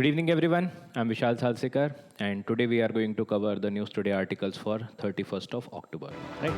Good evening, everyone. I'm Vishal Salsekar, and today we are going to cover the News Today articles for 31st of October. Right.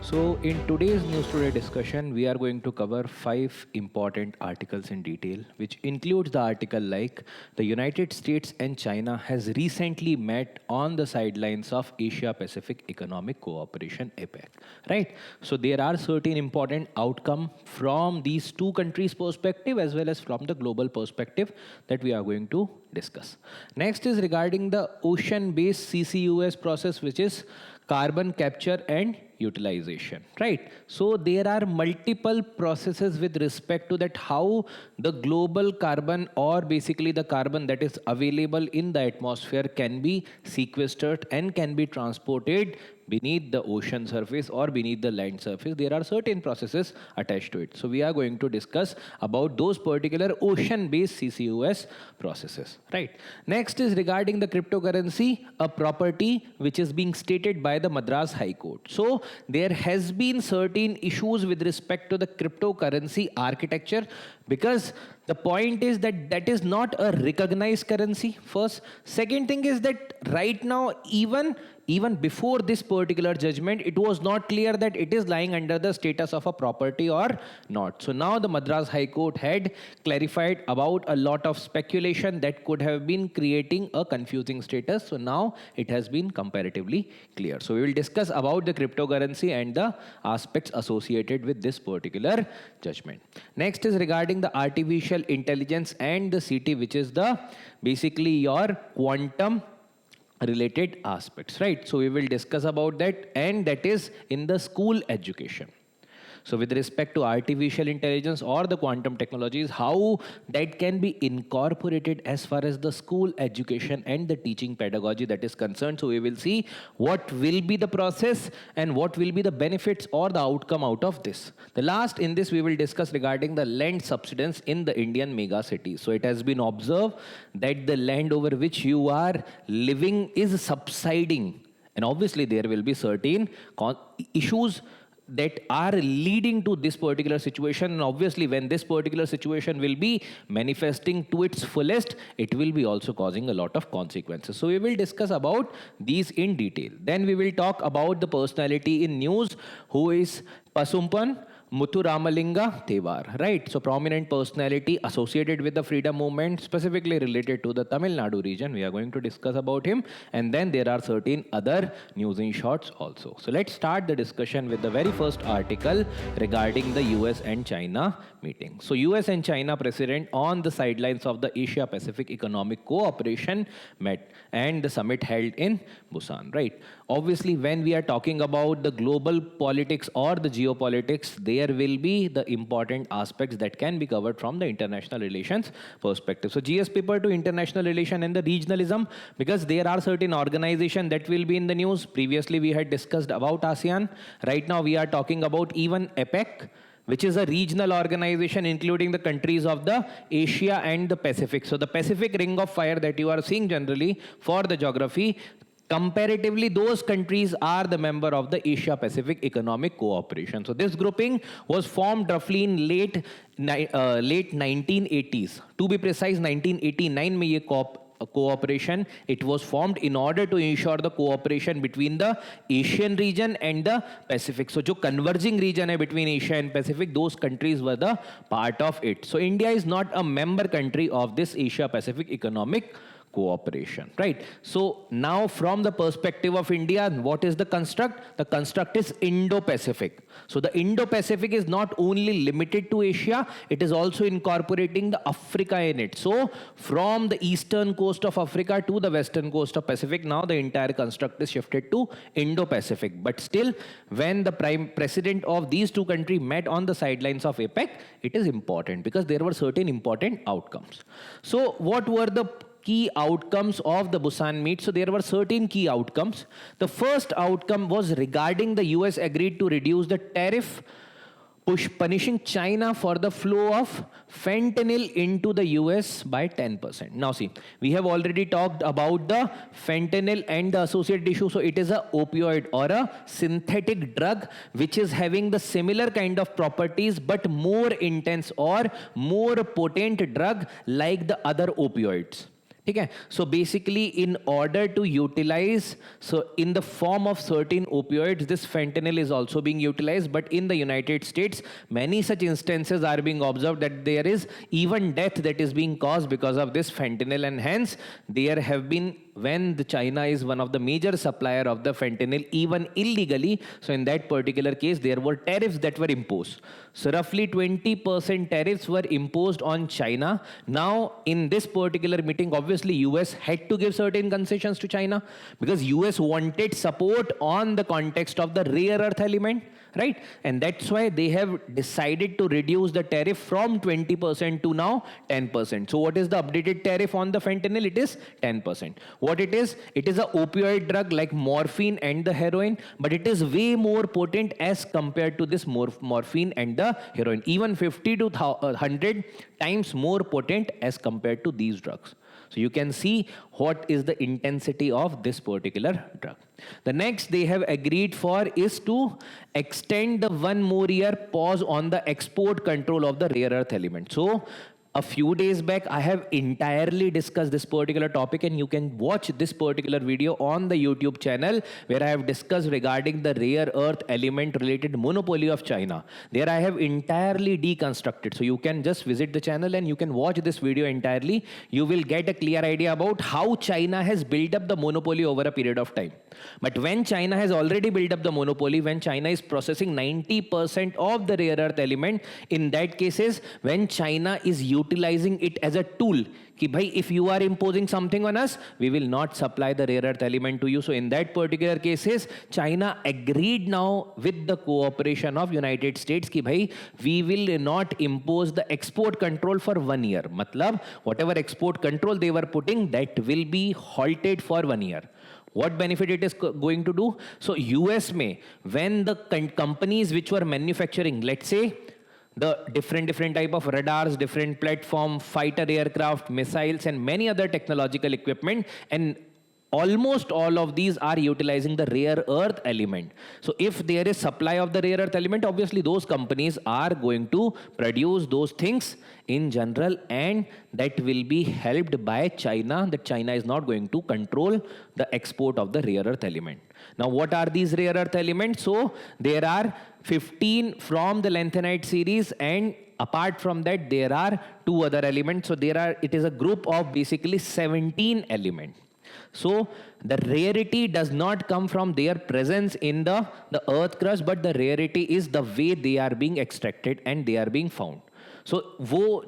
So, in today's News Today discussion, we are going to cover 5 important articles in detail, which includes the article like the United States and China has recently met on the sidelines of Asia Pacific Economic Cooperation (APEC). Right. So, there are certain important outcome from these two countries' perspective as well as from the global perspective that we are going to discuss. Next is regarding the ocean-based CCUS process, which is carbon capture and utilization, right? So there are multiple processes with respect to that, how the global carbon or basically the carbon that is available in the atmosphere can be sequestered and can be transported beneath the ocean surface or beneath the land surface. There are certain processes attached to it. So we are going to discuss about those particular ocean-based CCUS processes, right? Next is regarding the cryptocurrency, a property which is being stated by the Madras High Court. So there has been certain issues with respect to the cryptocurrency architecture, because the point is that that is not a recognized currency first. Second thing is that right now, even before this particular judgment, it was not clear that it is lying under the status of a property or not. So now the Madras High Court had clarified about a lot of speculation that could have been creating a confusing status. So now it has been comparatively clear. So we will discuss about the cryptocurrency and the aspects associated with this particular judgment. Next is regarding the artificial intelligence and the CT, which is the basically your quantum related aspects, right? So we will discuss about that, and that is in the school education. So with respect to artificial intelligence or the quantum technologies, how that can be incorporated as far as the school education and the teaching pedagogy that is concerned. So we will see what will be the process and what will be the benefits or the outcome out of this. The last in this we will discuss regarding the land subsidence in the Indian mega cities. So it has been observed that the land over which you are living is subsiding, and obviously there will be certain issues that are leading to this particular situation. And obviously when this particular situation will be manifesting to its fullest, it will be also causing a lot of consequences. So we will discuss about these in detail. Then we will talk about the personality in news, who is Pasumpan Muthuramalinga Thevar, right? So prominent personality associated with the freedom movement, specifically related to the Tamil Nadu region. We are going to discuss about him. And then there are certain other news in shorts also. So let's start the discussion with the very first article regarding the US and China meeting. So US and China president on the sidelines of the Asia Pacific Economic Cooperation met, and the summit held in Busan, right? Obviously, when we are talking about the global politics or the geopolitics, there will be the important aspects that can be covered from the international relations perspective. So GS paper to international relation and the regionalism, because there are certain organizations that will be in the news. Previously, we had discussed about ASEAN. Right now, we are talking about even APEC, which is a regional organization including the countries of the Asia and the Pacific. So the Pacific Ring of Fire that you are seeing generally for the geography, comparatively, those countries are the member of the Asia Pacific Economic Cooperation. So this grouping was formed roughly in late 1980s. To be precise, 1989 में ये cooperation it was formed in order to ensure the cooperation between the Asian region and the Pacific. So जो converging region है between Asia and Pacific, those countries were the part of it. So India is not a member country of this Asia Pacific Economic Cooperation, right? So now from the perspective of India, what is the construct? The construct is Indo-Pacific. So the Indo-Pacific is not only limited to Asia, it is also incorporating the Africa in it. So from the eastern coast of Africa to the western coast of Pacific, now the entire construct is shifted to Indo-Pacific. But still, when the prime president of these two countries met on the sidelines of APEC, it is important because there were certain important outcomes. So what were the key outcomes of the Busan meet? So there were certain key outcomes. The first outcome was regarding the US agreed to reduce the tariff, punishing China for the flow of fentanyl into the US by 10%. Now see, we have already talked about the fentanyl and the associated issue. So it is a opioid or a synthetic drug which is having the similar kind of properties but more intense or more potent drug like the other opioids. ठीक है. So basically in order to utilize, so in the form of certain opioids, this fentanyl is also being utilized, but in the United States many such instances are being observed that there is even death that is being caused because of this fentanyl, and hence there have been, when the China is one of the major supplier of the fentanyl even illegally, so in that particular case there were tariffs that were imposed. So roughly 20% tariffs were imposed on China. Now in this particular meeting, obviously US had to give certain concessions to China because US wanted support on the context of the rare earth element, right? And that's why they have decided to reduce the tariff from 20% to now 10%. So what is the updated tariff on the fentanyl? It is 10%. What it is a opioid drug like morphine and the heroin, but it is way more potent as compared to this morphine and the heroin, even 50 to 100 times more potent as compared to these drugs. So you can see what is the intensity of this particular drug. The next they have agreed for is to extend the 1 more year pause on the export control of the rare earth element. So a few days back, I have entirely discussed this particular topic, and you can watch this particular video on the YouTube channel where I have discussed regarding the rare earth element related monopoly of China. There I have entirely deconstructed. So you can just visit the channel and you can watch this video entirely. You will get a clear idea about how China has built up the monopoly over a period of time. But when China has already built up the monopoly, when China is processing 90% of the rare earth element, in that cases, when China is utilizing it as a tool, कि भाई if you are imposing something on us, we will not supply the rare earth element to you. So in that particular cases, China agreed now with the cooperation of United States कि भाई we will not impose the export control for 1 year. मतलब whatever export control they were putting, that will be halted for 1 year. What benefit it is going to do? So US में, when the companies which were manufacturing, let's say, the different type of radars, different platform, fighter aircraft, missiles, and many other technological equipment, and almost all of these are utilizing the rare earth element. So if there is supply of the rare earth element, obviously those companies are going to produce those things in general, and that will be helped by China, that China is not going to control the export of the rare earth element. Now what are these rare earth elements? So there are 15 from the lanthanide series, and apart from that there are 2 other elements. So it is a group of basically 17 elements. So the rarity does not come from their presence in the earth crust, but the rarity is the way they are being extracted and they are being found. So वो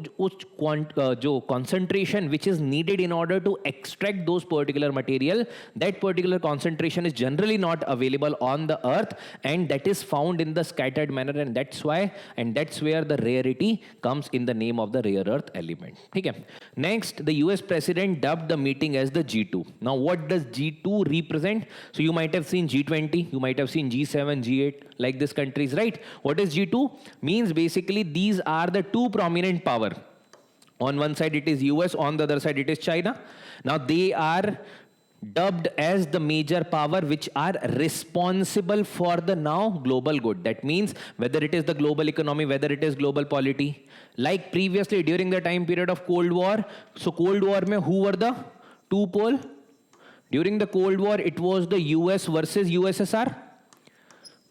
जो concentration which is needed in order to extract those particular material, that particular concentration is generally not available on the earth, and that is found in the scattered manner, and that's why, and that's where the rarity comes in the name of the rare earth element. Okay. Next, the US president dubbed the meeting as the G2. Now what does G2 represent? So you might have seen G20, you might have seen G7, G8, like these countries, right? What is G2? Means basically these are the 2 prominent power. On one side it is US, on the other side it is China. Now they are dubbed as the major power which are responsible for the now global good. That means whether it is the global economy, whether it is global polity. Like previously during the time period of Cold War, so Cold War mein who were the 2 pole? During the Cold War it was the US versus USSR.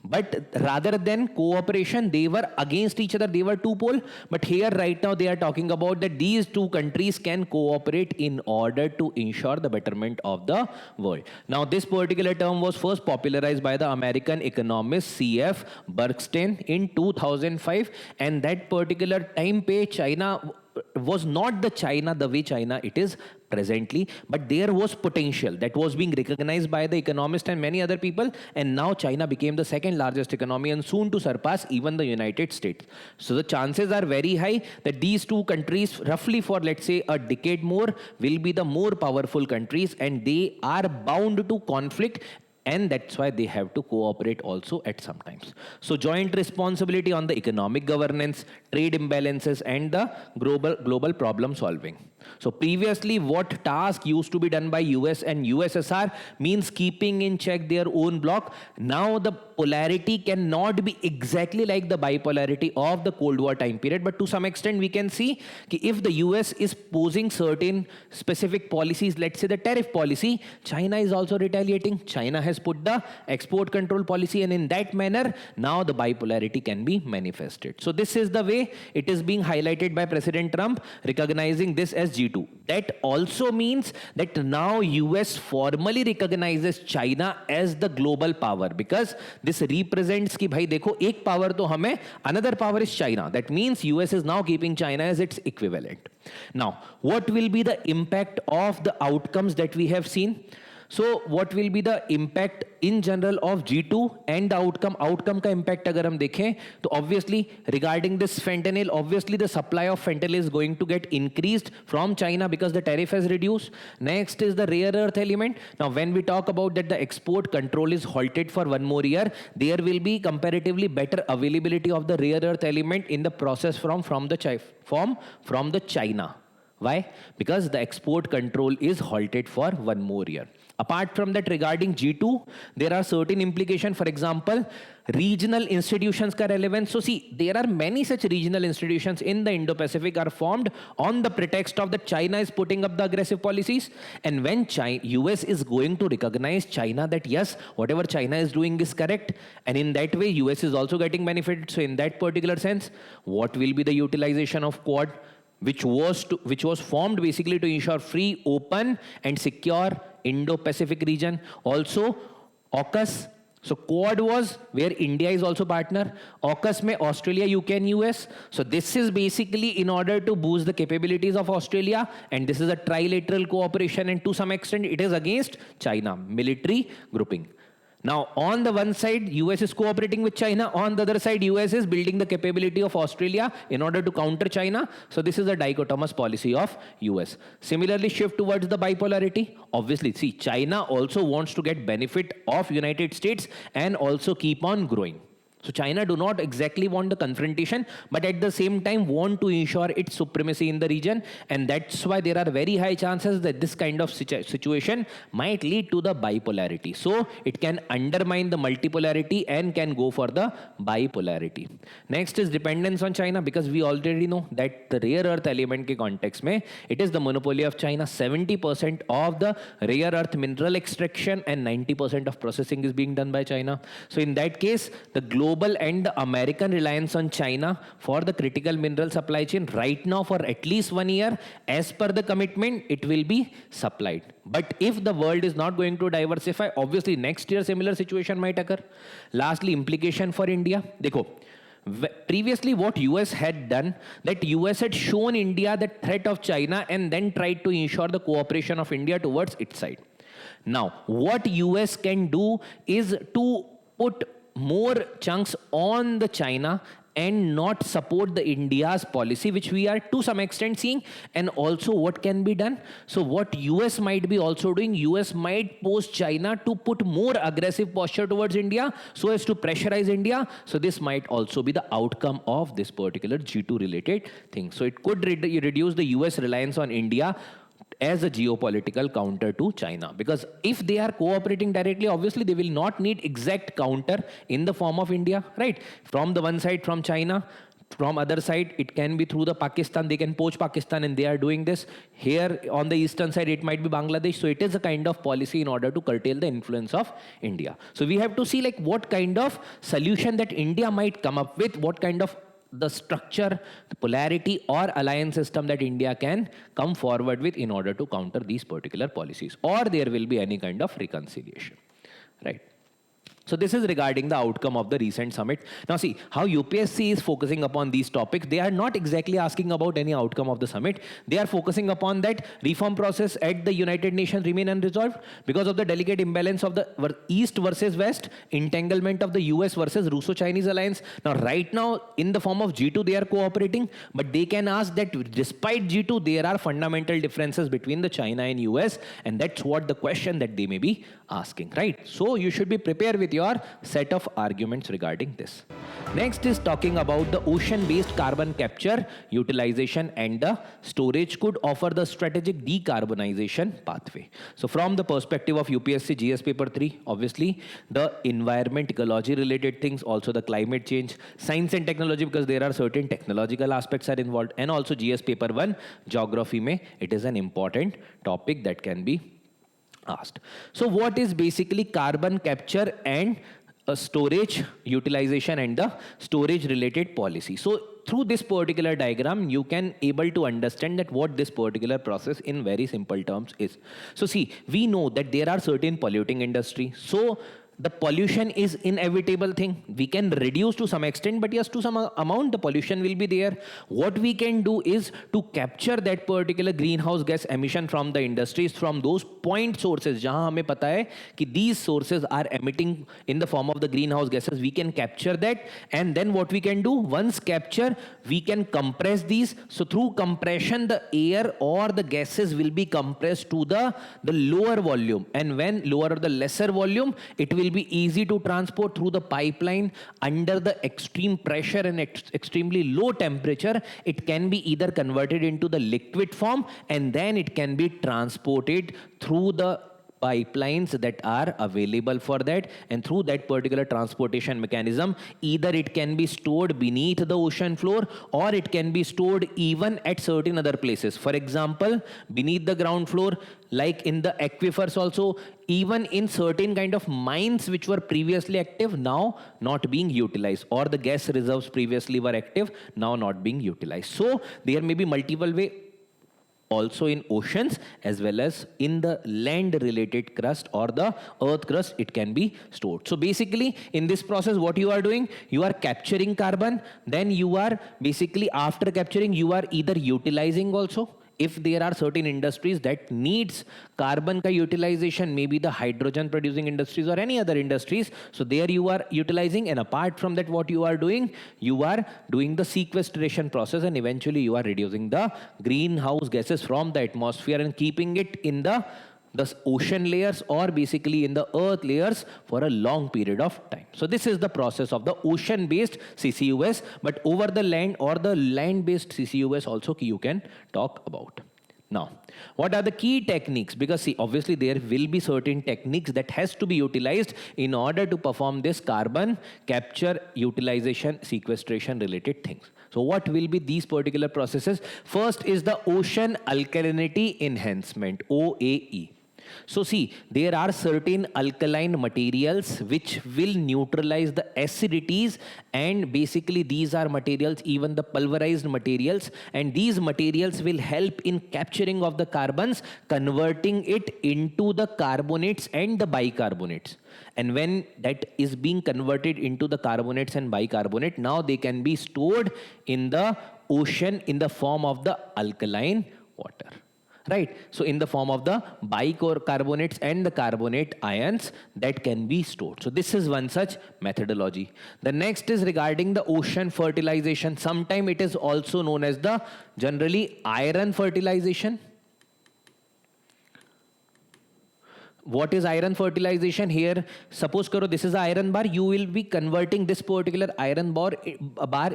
But rather than cooperation, they were against each other, they were 2 pole. But here right now they are talking about that these 2 countries can cooperate in order to ensure the betterment of the world. Now this particular term was first popularized by the American economist C.F. Bernstein in 2005, and that particular time pe China was not the way China it is presently, but there was potential that was being recognized by the economist and many other people, and now China became the 2nd largest economy and soon to surpass even the United States. So the chances are very high that these 2 countries, roughly for let's say a decade more, will be the more powerful countries, and they are bound to conflict and that's why they have to cooperate also at some times. So joint responsibility on the economic governance, trade imbalances, and the global problem solving. So previously, what task used to be done by US and USSR means keeping in check their own bloc. Now the polarity cannot be exactly like the bipolarity of the Cold War time period, but to some extent we can see that if the US is posing certain specific policies, let's say the tariff policy, China is also retaliating. China has put the export control policy, and in that manner, now the bipolarity can be manifested. So this is the way it is being highlighted by President Trump, recognizing this as G2. That also means that now US formally recognizes China as the global power, because this represents कि भाई देखो एक power तो हमें, another power is China. That means US is now keeping China as its equivalent. Now, what will be the impact of the outcomes that we have seen? So what will be the impact in general of G2 and the outcome का impact अगर हम देखें तो obviously regarding this fentanyl, obviously the supply of fentanyl is going to get increased from China because the tariff has reduced. Next is the rare earth element. Now when we talk about that the export control is halted for 1 more year, there will be comparatively better availability of the rare earth element in the process from the China. Why? Because the export control is halted for 1 more year. Apart from that, regarding G2, there are certain implications. For example, regional institutions ka relevance. So see, there are many such regional institutions in the Indo-Pacific are formed on the pretext of that China is putting up the aggressive policies. And when US is going to recognize China that yes, whatever China is doing is correct, and in that way, US is also getting benefited. So in that particular sense, what will be the utilization of Quad? Which was formed basically to ensure free, open, and secure Indo-Pacific region. Also, AUKUS. So Quad was where India is also partner. AUKUS में Australia, UK, and US. So this is basically in order to boost the capabilities of Australia, and this is a trilateral cooperation, and to some extent it is against China military grouping. Now, on the one side, US is cooperating with China. On the other side, US is building the capability of Australia in order to counter China. So this is a dichotomous policy of US. Similarly, shift towards the bipolarity. Obviously, see, China also wants to get benefit of United States and also keep on growing. So China do not exactly want the confrontation, but at the same time want to ensure its supremacy in the region. And that's why there are very high chances that this kind of situation might lead to the bipolarity. So it can undermine the multipolarity and can go for the bipolarity. Next is dependence on China, because we already know that the rare earth element ke context mein, it is the monopoly of China. 70% of the rare earth mineral extraction and 90% of processing is being done by China. So in that case, the global and the American reliance on China for the critical mineral supply chain right now for at least 1 year, as per the commitment, it will be supplied. But if the world is not going to diversify, obviously next year similar situation might occur. Lastly, implication for India. Dekho, previously what US had done, that US had shown India the threat of China and then tried to ensure the cooperation of India towards its side. Now, what US can do is to put more chunks on the China and not support the India's policy, which we are to some extent seeing. And also what can be done? So what US might be also doing, US might force China to put more aggressive posture towards India so as to pressurize India. So this might also be the outcome of this particular G2 related thing. So it could reduce the US reliance on India as a geopolitical counter to China. Because if they are cooperating directly, obviously they will not need exact counter in the form of India, right? From the one side, from China, from other side, it can be through the Pakistan. They can poach Pakistan, and they are doing this. Here on the eastern side, it might be Bangladesh. So it is a kind of policy in order to curtail the influence of India. So we have to see like what kind of solution that India might come up with, what kind of the structure, the polarity or alliance system that India can come forward with in order to counter these particular policies, or there will be any kind of reconciliation, right? So this is regarding the outcome of the recent summit. Now see, how UPSC is focusing upon these topics, they are not exactly asking about any outcome of the summit. They are focusing upon that reform process at the United Nations remain unresolved because of the delicate imbalance of the East versus West, entanglement of the US versus Russo-Chinese alliance. Now right now, in the form of G2, they are cooperating, but they can ask that despite G2, there are fundamental differences between the China and US, and that's what the question that they may be asking, right? So you should be prepared with your set of arguments regarding this. Next is talking about the ocean-based carbon capture, utilization and the storage could offer the strategic decarbonization pathway. So from the perspective of UPSC GS paper 3, obviously the environment, ecology related things, also the climate change, science and technology, because there are certain technological aspects are involved, and also GS paper 1, geography mein, it is an important topic that can be asked. So what is basically carbon capture and storage, utilization and the storage related policy? So through this particular diagram, you can able to understand that what this particular process in very simple terms is. So see, we know that there are certain polluting industry. So the pollution is inevitable thing. We can reduce to some extent, but yes, to some amount, the pollution will be there. What we can do is to capture that particular greenhouse gas emission from the industries, from those point sources, jahan hame pata hai ki these sources are emitting in the form of the greenhouse gases, we can capture that. And then what we can do, once capture, we can compress these. So through compression, the air or the gases will be compressed to the lower volume. And when lower or the lesser volume, it will be easy to transport through the pipeline under the extreme pressure and extremely low temperature. It can be either converted into the liquid form and then it can be transported through the pipelines that are available for that, and through that particular transportation mechanism, either it can be stored beneath the ocean floor or it can be stored even at certain other places. For example, beneath the ground floor, like in the aquifers also, even in certain kind of mines which were previously active, now not being utilized, or the gas reserves previously were active, now not being utilized. So there may be multiple way also in oceans as well as in the land related crust or the earth crust, it can be stored. So basically in this process, what you are doing, you are capturing carbon, then you are basically after capturing, you are either utilizing also. If there are certain industries that needs carbon ka utilization, maybe the hydrogen producing industries or any other industries, so there you are utilizing, and apart from that, what you are doing the sequestration process, and eventually you are reducing the greenhouse gases from the atmosphere and keeping it in the ocean layers or basically in the earth layers for a long period of time. So this is the process of the ocean based CCUS, but over the land or the land based CCUS also you can talk about. Now, what are the key techniques? Because see, obviously there will be certain techniques that has to be utilized in order to perform this carbon capture, utilization, sequestration related things. So what will be these particular processes? First is the ocean alkalinity enhancement, OAE. So see, there are certain alkaline materials which will neutralize the acidities, and basically these are materials, even the pulverized materials, and these materials will help in capturing of the carbons, converting it into the carbonates and the bicarbonates. And when that is being converted into the carbonates and bicarbonate, now they can be stored in the ocean in the form of the alkaline water. Right, so in the form of the bicarbonates and the carbonate ions that can be stored. So this is one such methodology. The next is regarding the ocean fertilization. Sometimes it is also known as the generally iron fertilization. What is iron fertilization here? Suppose karo this is an iron bar, you will be converting this particular iron bar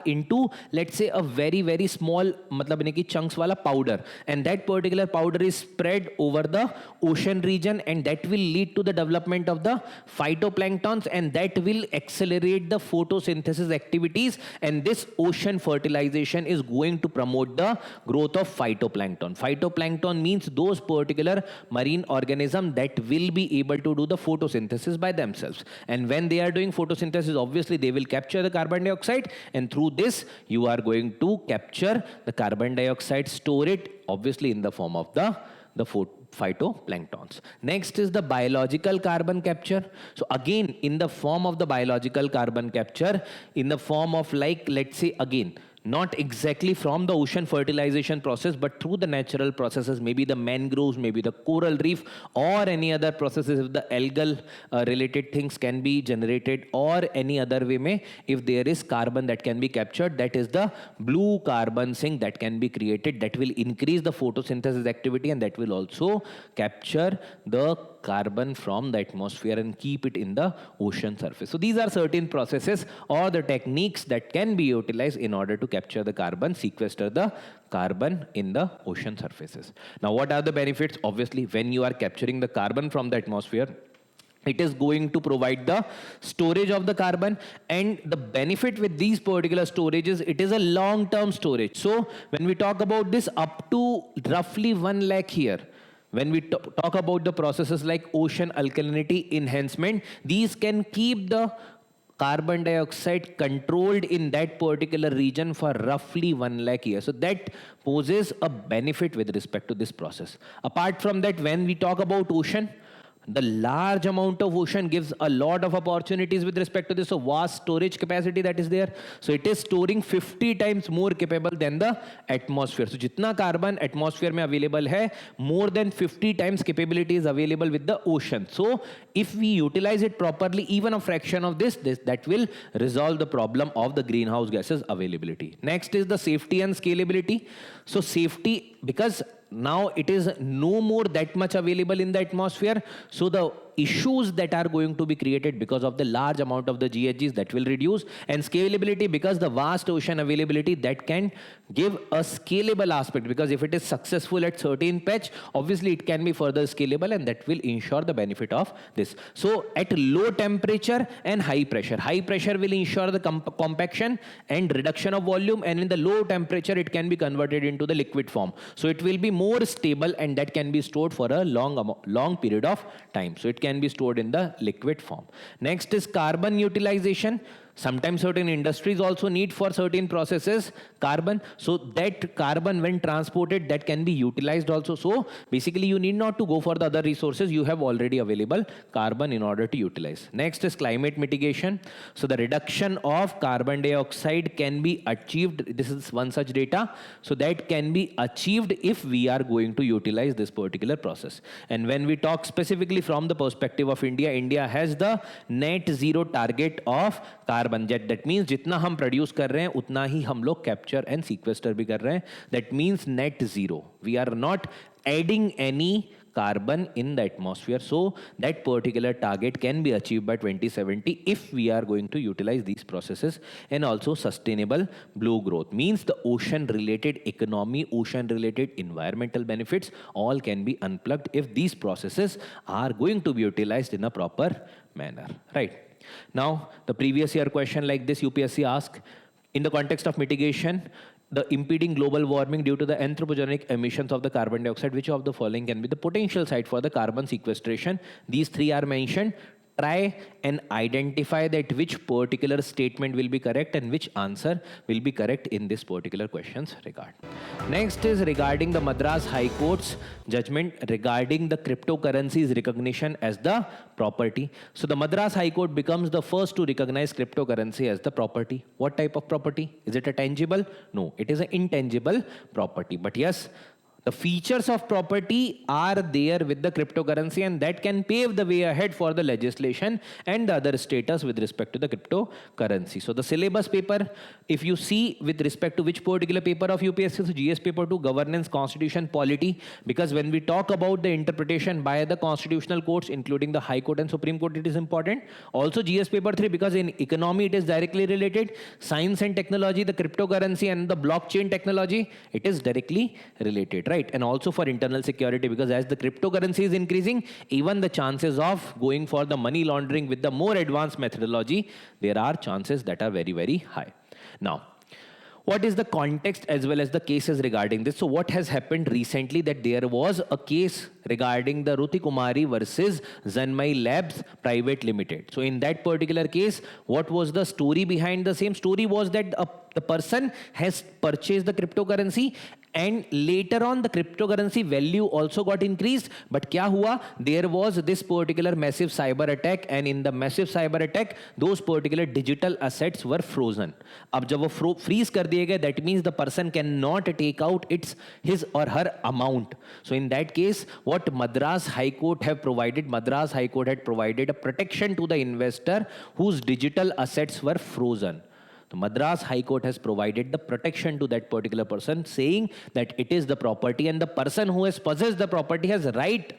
into, let's say, a very very small matlab ne ki chunks wala powder, and that particular powder is spread over the ocean region, and that will lead to the development of the phytoplanktons, and that will accelerate the photosynthesis activities, and this ocean fertilization is going to promote the growth of phytoplankton. Phytoplankton means those particular marine organisms that will be able to do the photosynthesis by themselves, and when they are doing photosynthesis, obviously they will capture the carbon dioxide, and through this you are going to capture the carbon dioxide, store it obviously in the form of the phytoplanktons. Next is the biological carbon capture. So again, in the form of the biological carbon capture, in the form of, like, let's say again, not exactly from the ocean fertilization process, but through the natural processes, maybe the mangroves, maybe the coral reef, or any other processes, if the algal related things can be generated, or any other way may, if there is carbon that can be captured, that is the blue carbon sink that can be created, that will increase the photosynthesis activity, and that will also capture the carbon from the atmosphere and keep it in the ocean surface. So these are certain processes or the techniques that can be utilized in order to capture the carbon, sequester the carbon in the ocean surfaces. Now, what are the benefits? Obviously, when you are capturing the carbon from the atmosphere, it is going to provide the storage of the carbon, and the benefit with these particular storages, it is a long-term storage. So when we talk about this, up to roughly 1 lakh here, when we talk about the processes like ocean alkalinity enhancement, these can keep the carbon dioxide controlled in that particular region for roughly 1 lakh years. So that poses a benefit with respect to this process. Apart from that, when we talk about ocean, the large amount of ocean gives a lot of opportunities with respect to this. So vast storage capacity that is there. So it is storing 50 times more capable than the atmosphere. So jitna carbon atmosphere mein available hai, more than 50 times capability is available with the ocean. So if we utilize it properly, even a fraction of this, that will resolve the problem of the greenhouse gases availability. Next is the safety and scalability. So safety, because now it is no more that much available in the atmosphere, so the issues that are going to be created because of the large amount of the GHGs, that will reduce. And scalability, because the vast ocean availability, that can give a scalable aspect, because if it is successful at certain patch, obviously it can be further scalable, and that will ensure the benefit of this. So at low temperature and high pressure will ensure the compaction and reduction of volume, and in the low temperature it can be converted into the liquid form. So it will be more stable, and that can be stored for a long period of time. So it can be stored in the liquid form. Next is carbon utilization. Sometimes certain industries also need for certain processes carbon. So that carbon, when transported, that can be utilized also. So basically you need not to go for the other resources. You have already available carbon in order to utilize. Next is climate mitigation. So the reduction of carbon dioxide can be achieved. This is one such data. So that can be achieved if we are going to utilize this particular process. And when we talk specifically from the perspective of India, India has the net zero target of carbon. That means जितना हम produce कर रहे हैं उतना ही हम लोग capture and सीक्वेस्टर भी कर रहे हैं. That means net zero. We are not adding any carbon in the atmosphere. So that particular target can be achieved by 2070 if we are going to utilize these processes. And also sustainable blue growth means the ocean related economy, ocean related environmental benefits all can be unplugged if these processes are going to be utilized in a proper manner, right? Now, the previous year question like this, UPSC asked, in the context of mitigation, the impeding global warming due to the anthropogenic emissions of the carbon dioxide, which of the following can be the potential site for the carbon sequestration? These three are mentioned. Try and identify that which particular statement will be correct and which answer will be correct in this particular question's regard. Next is regarding the Madras High Court's judgment regarding the cryptocurrency's recognition as the property. So the Madras High Court becomes the first to recognize cryptocurrency as the property. What type of property? Is it a tangible? No, it is an intangible property. But yes, the features of property are there with the cryptocurrency, and that can pave the way ahead for the legislation and the other status with respect to the cryptocurrency. So the syllabus paper, if you see with respect to which particular paper of UPSC, so GS paper 2, governance, constitution, polity, because when we talk about the interpretation by the constitutional courts, including the High Court and Supreme Court, it is important. Also GS paper 3, because in economy it is directly related. Science and technology, the cryptocurrency and the blockchain technology, it is directly related, right? And also for internal security, because as the cryptocurrency is increasing, even the chances of going for the money laundering with the more advanced methodology, there are chances that are very, very high. Now, what is the context as well as the cases regarding this? So what has happened recently, that there was a case regarding the Ruti Kumari versus Zanmai Labs Private Limited. So in that particular case, what was the story behind the same? Story was that the person has purchased the cryptocurrency and later on the cryptocurrency value also got increased. But क्या हुआ? There was this particular massive cyber attack, and in the massive cyber attack those particular digital assets were frozen. अब जब वो freeze कर दिए गए, that means the person cannot take out his or her amount. So in that case, what Madras High Court had provided a protection to the investor whose digital assets were frozen. The Madras High Court has provided the protection to that particular person, saying that it is the property and the person who has possessed the property has right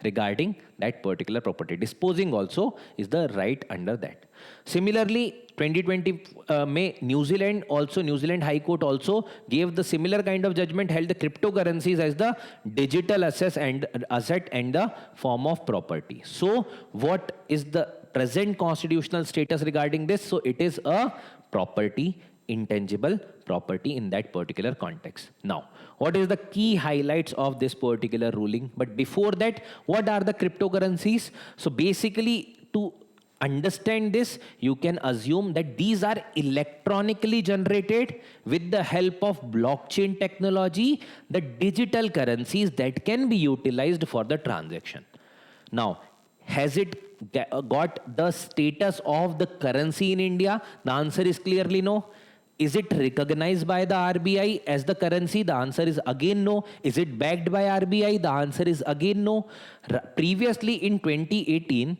regarding that particular property. Disposing also is the right under that. Similarly, 2020 May, New Zealand High Court also gave the similar kind of judgment, held the cryptocurrencies as the digital asset and the form of property. So what is the present constitutional status regarding this? So it is a property, intangible property in that particular context. Now, what is the key highlights of this particular ruling? But before that, what are the cryptocurrencies? So basically, to understand this, you can assume that these are electronically generated with the help of blockchain technology, the digital currencies that can be utilized for the transaction. Now, has it got the status of the currency in India? The answer is clearly no. Is it recognized by the RBI as the currency? The answer is again no. Is it backed by RBI? The answer is again no. Previously in 2018,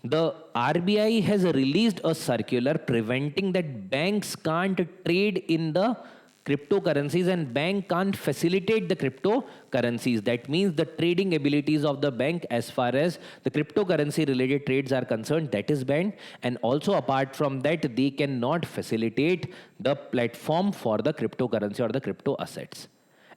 the RBI has released a circular preventing that banks can't trade in the cryptocurrencies and bank can't facilitate the cryptocurrencies. That means the trading abilities of the bank as far as the cryptocurrency related trades are concerned, that is banned. And also apart from that, they cannot facilitate the platform for the cryptocurrency or the crypto assets.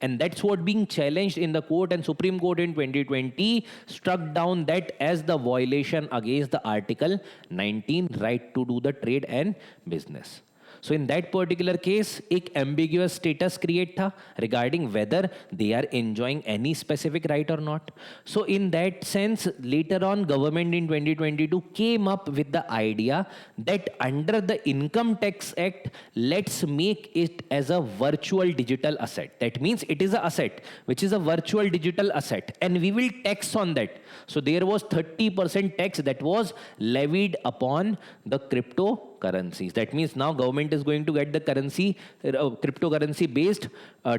And that's what being challenged in the court, and Supreme Court in 2020 struck down that as the violation against the Article 19 right to do the trade and business. So in that particular case, एक ambiguous status create था regarding whether they are enjoying any specific right or not. So in that sense, later on, government in 2022 came up with the idea that under the Income Tax Act, let's make it as a virtual digital asset. That means it is an asset, which is a virtual digital asset, and we will tax on that. So there was 30% tax that was levied upon the cryptocurrencies. That means now government is going to get the cryptocurrency based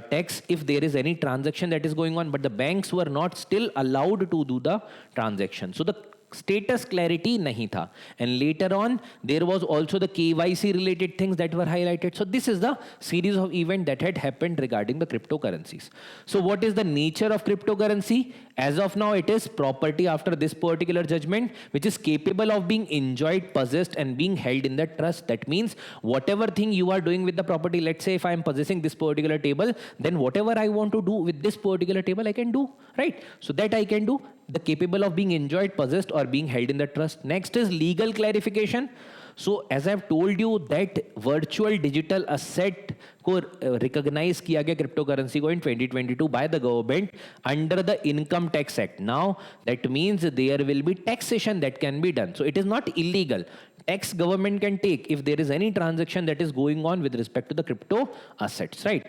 tax if there is any transaction that is going on, but the banks were not still allowed to do the transaction. So the status clarity nahi tha. And later on, there was also the KYC related things that were highlighted. So this is the series of events that had happened regarding the cryptocurrencies. So what is the nature of cryptocurrency? As of now, it is property after this particular judgment, which is capable of being enjoyed, possessed, and being held in the trust. That means whatever thing you are doing with the property, let's say if I am possessing this particular table, then whatever I want to do with this particular table, I can do, right? So that I can do, the capable of being enjoyed, possessed, or being held in the trust. Next is legal clarification. So as I have told you that virtual digital asset को recognize किया गया cryptocurrency को in 2022 by the government under the Income Tax Act. Now that means there will be taxation that can be done. So it is not illegal. Tax government can take if there is any transaction that is going on with respect to the crypto assets, right?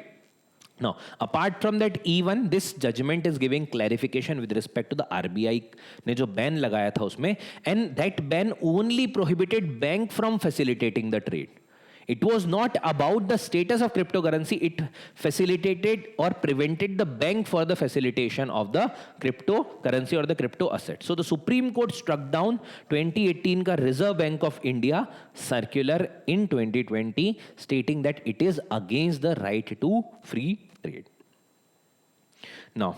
Now, apart from that, even this judgment is giving clarification with respect to the RBI ने जो ban लगाया था उसमें, and that ban only prohibited bank from facilitating the trade. It was not about the status of cryptocurrency. It facilitated or prevented the bank for the facilitation of the cryptocurrency or the crypto asset. So the Supreme Court struck down 2018 का Reserve Bank of India circular in 2020 stating that it is against the right to free trade. Now,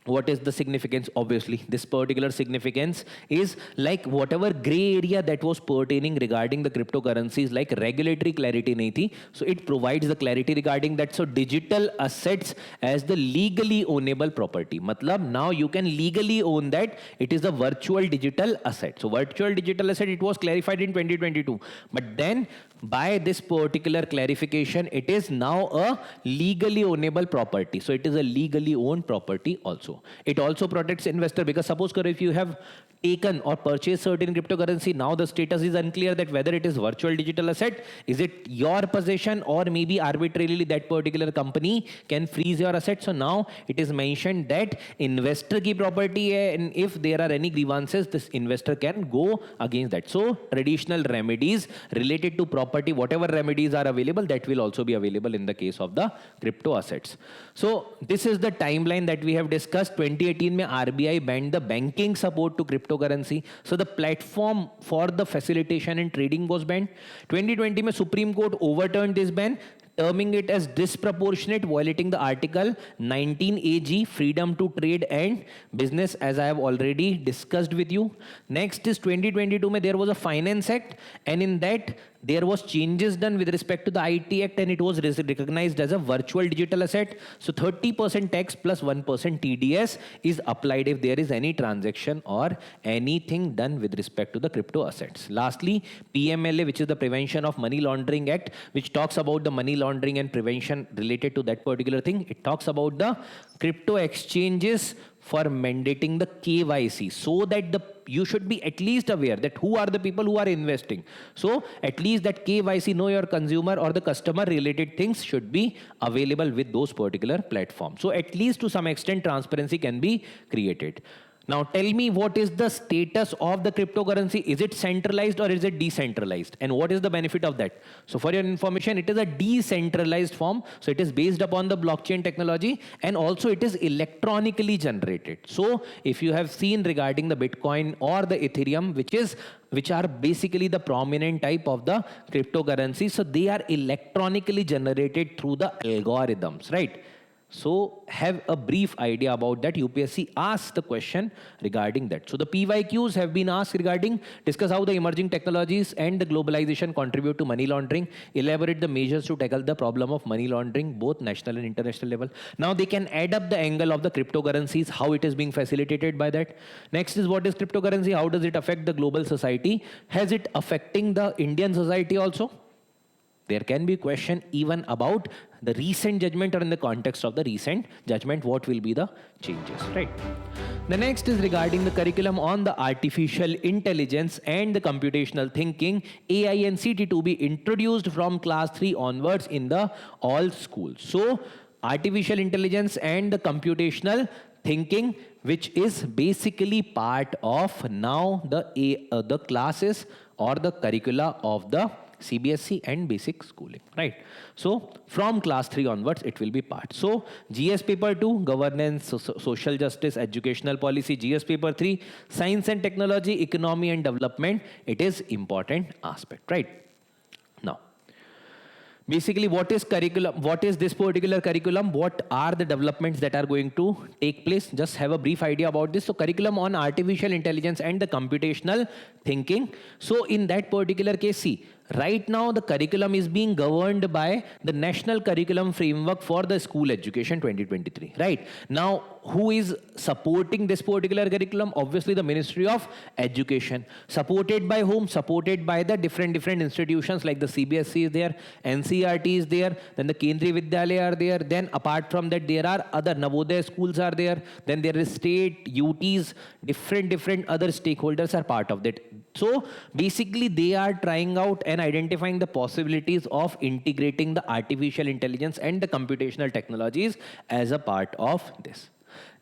what is the significance? Obviously, this particular significance is like whatever gray area that was pertaining regarding the cryptocurrencies, like regulatory clarity nahi thi. So it provides the clarity regarding that. So digital assets as the legally ownable property. Matlab now you can legally own that. It is a virtual digital asset. So virtual digital asset, it was clarified in 2022. But then by this particular clarification, it is now a legally ownable property. So it is a legally owned property also. also. It also protects investor because suppose if you have taken or purchased certain cryptocurrency, now the status is unclear that whether it is virtual digital asset, is it your possession, or maybe arbitrarily that particular company can freeze your asset. So now it is mentioned that investor ki property hai, and if there are any grievances, this investor can go against that. So traditional remedies related to property, whatever remedies are available, that will also be available in the case of the crypto assets. So this is the timeline that we have discussed. 2018 mein RBI banned the banking support to cryptocurrency. So the platform for the facilitation and trading was banned. 2020 mein Supreme Court overturned this ban, terming it as disproportionate, violating the Article 19 AG, freedom to trade and business, as I have already discussed with you. Next is 2022 mein there was a Finance Act, and in that there was changes done with respect to the IT Act, and it was recognized as a virtual digital asset. So 30% tax plus 1% TDS is applied if there is any transaction or anything done with respect to the crypto assets. Lastly, PMLA, which is the Prevention of Money Laundering Act, which talks about the money laundering and prevention related to that particular thing. It talks about the crypto exchanges for mandating the KYC, so that you should be at least aware that who are the people who are investing. So at least that KYC, know your consumer or the customer related things, should be available with those particular platforms. So at least to some extent transparency can be created. Now tell me, what is the status of the cryptocurrency? Is it centralized or is it decentralized? And what is the benefit of that? So for your information, it is a decentralized form. So it is based upon the blockchain technology, and also it is electronically generated. So if you have seen regarding the Bitcoin or the Ethereum, which are basically the prominent type of the cryptocurrency, so they are electronically generated through the algorithms, right? So have a brief idea about that. UPSC asked the question regarding that. So the PYQs have been asked regarding discuss how the emerging technologies and the globalization contribute to money laundering, elaborate the measures to tackle the problem of money laundering, both national and international level. Now they can add up the angle of the cryptocurrencies, how it is being facilitated by that. Next is, what is cryptocurrency? How does it affect the global society? Has it affecting the Indian society also? There can be question even about the recent judgment, or in the context of the recent judgment, what will be the changes, right? The next is regarding the curriculum on the artificial intelligence and the computational thinking, AI and CT, to be introduced from class 3 onwards in the all schools. So artificial intelligence and the computational thinking, which is basically part of now the classes or the curricula of the CBSE and basic schooling, right? So from class 3 onwards, it will be part. So GS paper 2, governance, social justice, educational policy. GS paper 3, science and technology, economy and development. It is important aspect, right? Now, basically, what is curriculum? What is this particular curriculum? What are the developments that are going to take place? Just have a brief idea about this. So curriculum on artificial intelligence and the computational thinking. So in that particular case, see, right now the curriculum is being governed by the National Curriculum Framework for the School Education 2023, right? Now, who is supporting this particular curriculum? Obviously the Ministry of Education. Supported by whom? Supported by the different institutions, like the CBSE is there, NCERT is there, then the Kendriya Vidyalaya are there, then apart from that there are other Navodaya schools are there, then there is state, UTs, different other stakeholders are part of that. So basically they are trying out and identifying the possibilities of integrating the artificial intelligence and the computational technologies as a part of this.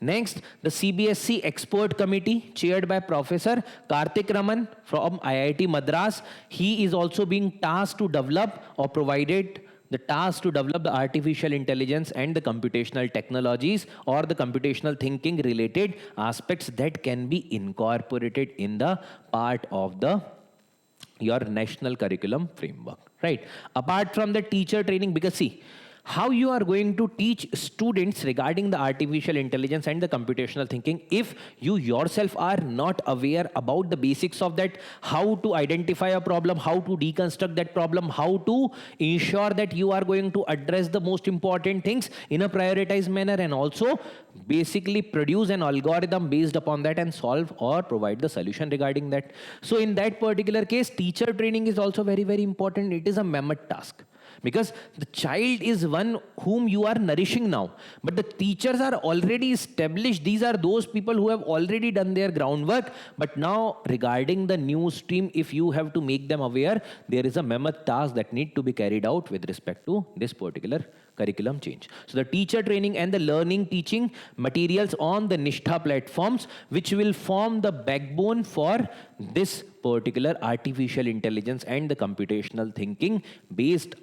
Next, the CBSE Expert Committee, chaired by Professor Karthik Raman from IIT Madras. He is also being tasked to develop, or provided the task to develop, the artificial intelligence and the computational technologies or the computational thinking related aspects that can be incorporated in the part of your national curriculum framework, right? Apart from the teacher training, because see, how you are going to teach students regarding the artificial intelligence and the computational thinking if you yourself are not aware about the basics of that, how to identify a problem, how to deconstruct that problem, how to ensure that you are going to address the most important things in a prioritized manner, and also basically produce an algorithm based upon that and solve or provide the solution regarding that. So in that particular case, teacher training is also very important. It is a mammoth task. because the child is one whom you are nourishing now, but the teachers are already established. These are those people who have already done their groundwork, but now regarding the new stream, if you have to make them aware, there is a mammoth task that need to be carried out with respect to this particular curriculum change. So the teacher training and the learning teaching materials on the Nishtha platforms, which will form the backbone for this particular artificial intelligence and the computational thinking based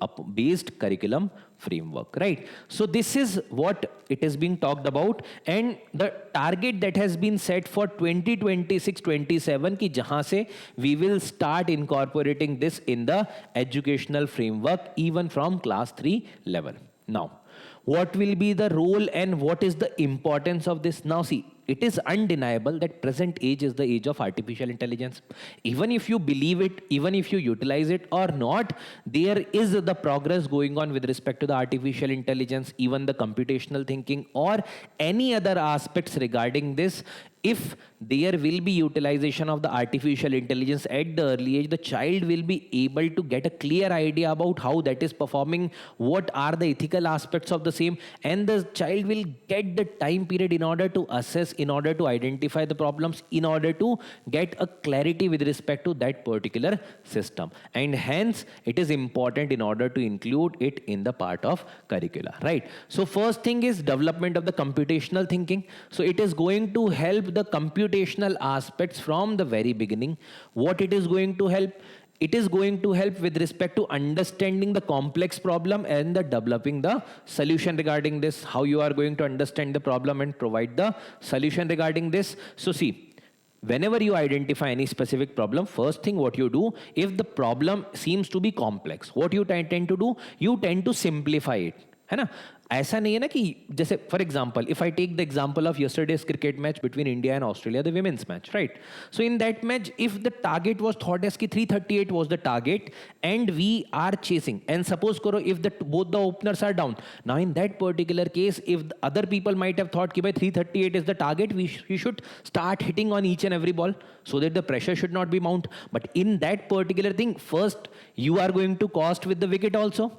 curriculum framework, right? So this is what it is being talked about, and the target that has been set for 2026-27 ki jahan se we will start incorporating this in the educational framework even from class 3 level. Now, what will be the role and what is the importance of this? Now see, it is undeniable that present age is the age of artificial intelligence. Even if you believe it, even if you utilize it or not, there is the progress going on with respect to the artificial intelligence, even the computational thinking or any other aspects regarding this. If there will be utilization of the artificial intelligence at the early age, the child will be able to get a clear idea about how that is performing, what are the ethical aspects of the same, and the child will get the time period in order to assess, in order to identify the problems, in order to get a clarity with respect to that particular system. And hence, it is important in order to include it in the part of curricula, right? So first thing is development of the computational thinking. So it is going to help the computational aspects from the very beginning. What it is going to help? It is going to help with respect to understanding the complex problem and the developing the solution regarding this, how you are going to understand the problem and provide the solution regarding this. So see, whenever you identify any specific problem, first thing what you do, if the problem seems to be complex, what you tend to do, you tend to simplify it. है ना? ऐसा नहीं है ना कि जैसे for example if I take the example of yesterday's cricket match between India and Australia, the women's match, right? So in that match if the target was thought as की 338 was the target and we are chasing, and suppose करो if the both the openers are down, now in that particular case if the other people might have thought कि भाई 338 is the target, we should start hitting on each and every ball so that the pressure should not be mount. But in that particular thing, first you are going to cost with the wicket also.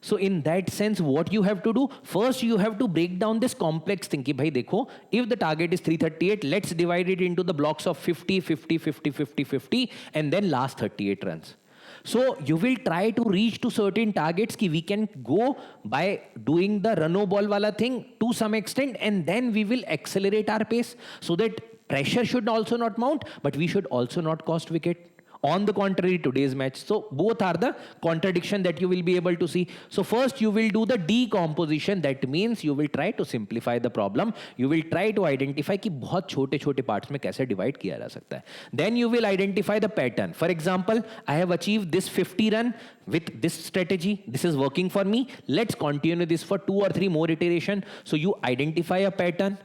So in that sense, what you have to do, first you have to break down this complex thing. Ki bhai dekho, if the target is 338, let's divide it into the blocks of 50, 50, 50, 50, 50, and then last 38 runs. So you will try to reach to certain targets ki we can go by doing the run ball wala thing to some extent, and then we will accelerate our pace so that pressure should also not mount, but we should also not cost wicket. On the contrary, today's match. So both are the contradiction that you will be able to see. So first you will do the decomposition. That means you will try to simplify the problem. You will try to identify कि बहुत छोटे छोटे parts में कैसे divide किया जा सकता है. Then you will identify the pattern. For example, I have achieved this 50 run with this strategy. This is working for me. Let's continue this for 2 or 3 more iteration. So you identify a pattern.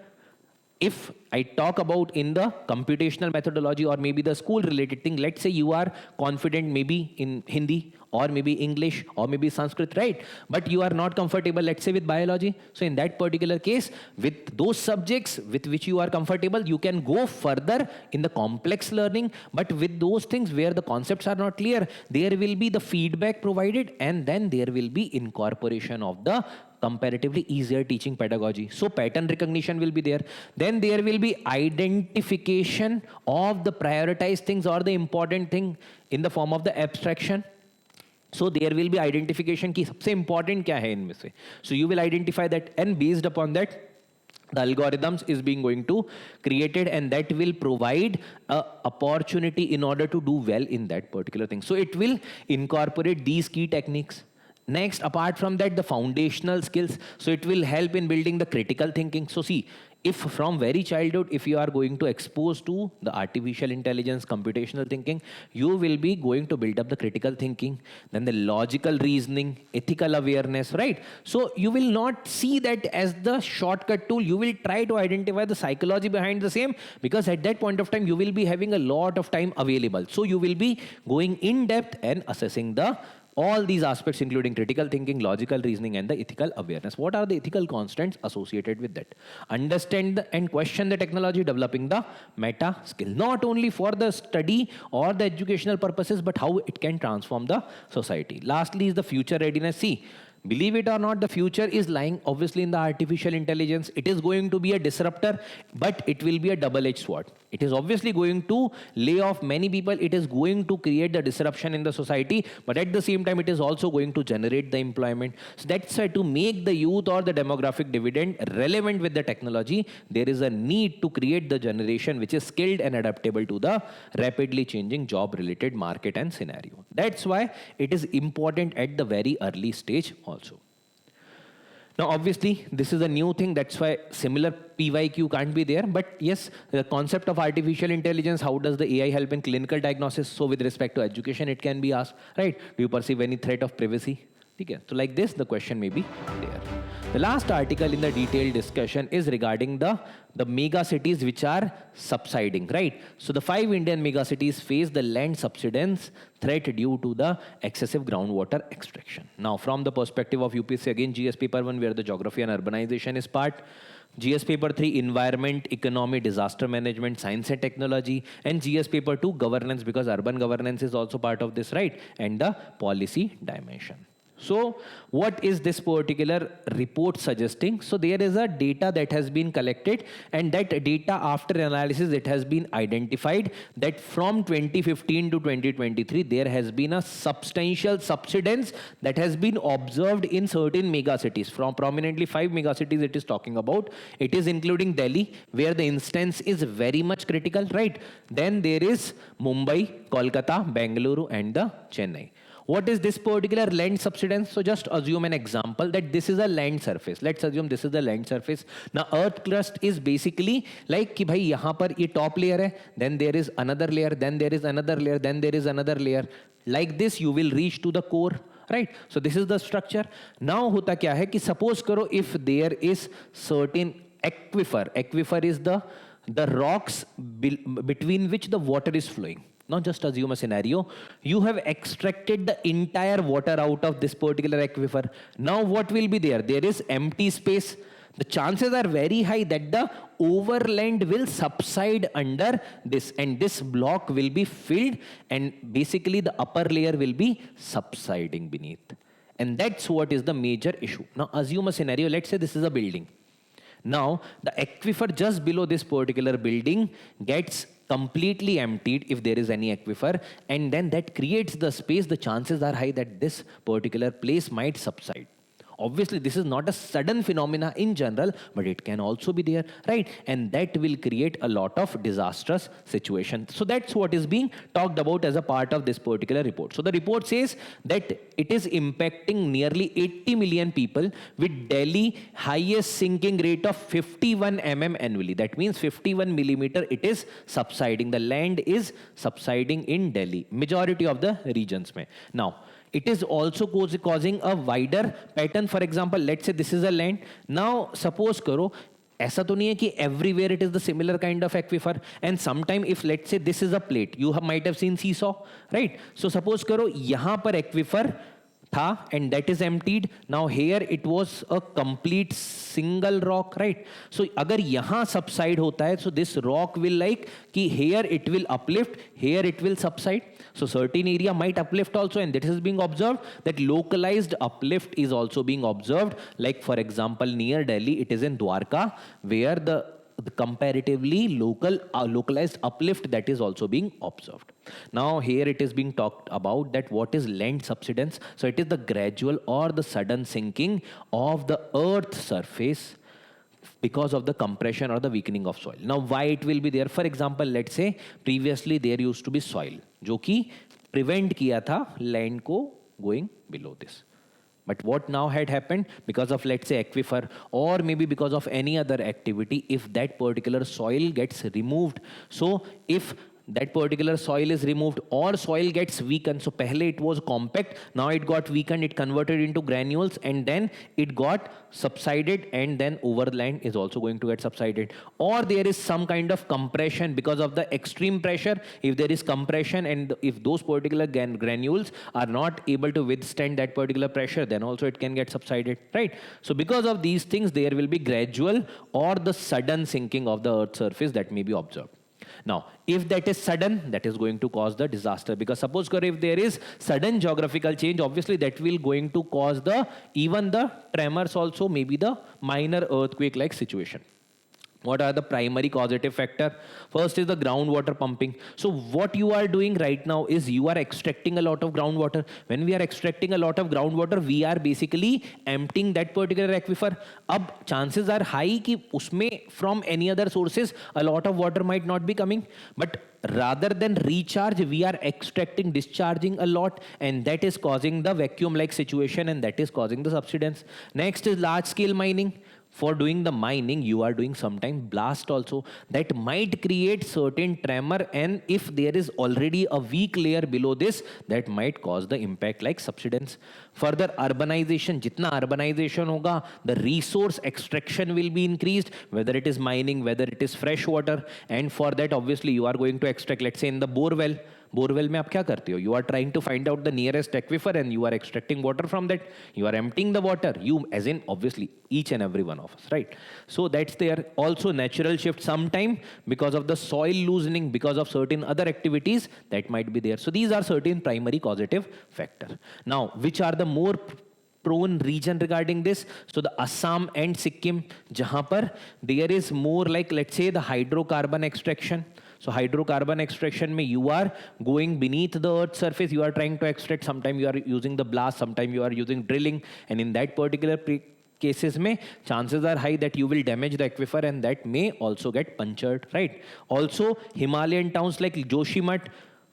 If I talk about in the computational methodology or maybe the school related thing, let's say you are confident maybe in Hindi or maybe English or maybe Sanskrit, right? But you are not comfortable, let's say, with biology. So in that particular case, with those subjects with which you are comfortable, you can go further in the complex learning. But with those things where the concepts are not clear, there will be the feedback provided, and then there will be incorporation of the comparatively easier teaching pedagogy. So pattern recognition will be there. Then there will be identification of the prioritized things or the important thing in the form of the abstraction. So there will be identification ki sabse important kya hai inme se. So you will identify that, and based upon that, the algorithms is being going to created, and that will provide a opportunity in order to do well in that particular thing. So it will incorporate these key techniques. Next, apart from that, the foundational skills. So it will help in building the critical thinking. So see, if from very childhood, if you are going to expose to the artificial intelligence, computational thinking, you will be going to build up the critical thinking, then the logical reasoning, ethical awareness, right? So you will not see that as the shortcut tool. You will try to identify the psychology behind the same, because at that point of time, you will be having a lot of time available. So you will be going in depth and assessing the All these aspects including critical thinking, logical reasoning and the ethical awareness. What are the ethical constants associated with that? Understand and question the technology, developing the meta skill, not only for the study or the educational purposes, but how it can transform the society. Lastly is the future readiness. See, believe it or not, the future is lying obviously in the artificial intelligence. It is going to be a disruptor, but it will be a double-edged sword. It is obviously going to lay off many people. It is going to create the disruption in the society, but at the same time, it is also going to generate the employment. So that's why to make the youth or the demographic dividend relevant with the technology, there is a need to create the generation which is skilled and adaptable to the rapidly changing job-related market and scenario. That's why it is important at the very early stage also. Now, obviously, this is a new thing. That's why similar PYQ can't be there. But yes, the concept of artificial intelligence, how does the AI help in clinical diagnosis? So with respect to education, it can be asked, right? Do you perceive any threat of privacy? Okay. So like this, the question may be there. The last article in the detailed discussion is regarding the mega cities which are subsiding, right? So the 5 Indian mega cities face the land subsidence threat due to the excessive groundwater extraction. Now, from the perspective of UPSC, again, GS paper 1, where the geography and urbanization is part. GS paper 3, environment, economy, disaster management, science and technology. And GS paper 2, governance, because urban governance is also part of this, right? And the policy dimension. So what is this particular report suggesting? So there is a data that has been collected, and that data after analysis, it has been identified that from 2015 to 2023, there has been a substantial subsidence that has been observed in certain mega cities. From prominently 5 mega cities it is talking about. It is including Delhi, where the instance is very much critical, right? Then there is Mumbai, Kolkata, Bengaluru and the Chennai. What is this particular land subsidence? So just assume an example that this is a land surface. Let's assume this is the land surface. Now earth crust is basically like कि भाई यहाँ पर ये top layer है, then there is another layer, then there is another layer, then there is another layer. Like this you will reach to the core, right? So this is the structure. Now होता क्या है कि suppose करो if there is certain aquifer is the rocks between which the water is flowing. Now just assume a scenario. You have extracted the entire water out of this particular aquifer. Now what will be there? There is empty space. The chances are very high that the overland will subside under this, and this block will be filled, and basically the upper layer will be subsiding beneath. And that's what is the major issue. Now assume a scenario. Let's say this is a building. Now the aquifer just below this particular building gets completely emptied if there is any aquifer, and then that creates the space. The chances are high that this particular place might subside. Obviously, this is not a sudden phenomena in general, but it can also be there, right? And that will create a lot of disastrous situation. So that's what is being talked about as a part of this particular report. So the report says that it is impacting nearly 80 million people, with Delhi highest sinking rate of 51 mm annually. That means 51 millimeter it is subsiding. The land is subsiding in Delhi, majority of the regions mein. Now, it is also causing a wider pattern. For example, let's say this is a land. Now, suppose करो, ऐसा तो नहीं है कि everywhere it is the similar kind of aquifer. And sometime if let's say this is a plate, you might have seen seesaw, right? So suppose करो यहाँ पर aquifer था and that is emptied. Now here it was a complete single rock, right? So अगर यहाँ subside होता है, so this rock will like कि here it will uplift, here it will subside. So certain area might uplift also, and that is being observed. That localized uplift is also being observed. Like for example, near Delhi, it is in Dwarka, where the comparatively localized uplift that is also being observed. Now here it is being talked about that what is land subsidence. So it is the gradual or the sudden sinking of the earth surface because of the compression or the weakening of soil. Now why it will be there? For example, let's say previously there used to be soil जो कि prevent किया था land को going below this. But what now had happened because of, let's say, aquifer, or maybe because of any other activity, if that particular soil gets removed, so if that particular soil is removed or soil gets weakened. So pehle it was compact, now it got weakened, it converted into granules, and then it got subsided, and then overland is also going to get subsided. Or there is some kind of compression because of the extreme pressure. If there is compression and if those particular granules are not able to withstand that particular pressure, then also it can get subsided, right? So because of these things, there will be gradual or the sudden sinking of the earth's surface that may be observed. Now, if that is sudden, that is going to cause the disaster, because suppose if there is sudden geographical change, obviously that will going to cause even the tremors also, maybe the minor earthquake like situation. What are the primary causative factor? First is the groundwater pumping. So what you are doing right now is you are extracting a lot of groundwater. When we are extracting a lot of groundwater, we are basically emptying that particular aquifer. Ab chances are high ki usme from any other sources a lot of water might not be coming. But rather than recharge, we are extracting, discharging a lot, and that is causing the vacuum-like situation, and that is causing the subsidence. Next is large-scale mining. For doing the mining, you are doing sometimes blast also. That might create certain tremor, and if there is already a weak layer below this, that might cause the impact like subsidence. Further, urbanization. Jitna urbanization hoga, the resource extraction will be increased, whether it is mining, whether it is fresh water, and for that, obviously, you are going to extract, let's say in the borewell. Borewell में आप क्या करते हो? You are trying to find out the nearest aquifer and you are extracting water from that. You are emptying the water. You, as in obviously each and every one of us, right? So that's there. Also natural shift sometime because of the soil loosening, because of certain other activities that might be there. So these are certain primary causative factor. Now, which are the more prone region regarding this? So the Assam and Sikkim, jahan par there is more like, let's say, the hydrocarbon extraction. So hydrocarbon extraction mein you are going beneath the earth's surface, you are trying to extract. Sometimes you are using the blast, sometimes you are using drilling, and in that particular cases mein chances are high that you will damage the aquifer, and that may also get punctured, right? Also Himalayan towns like Joshimath.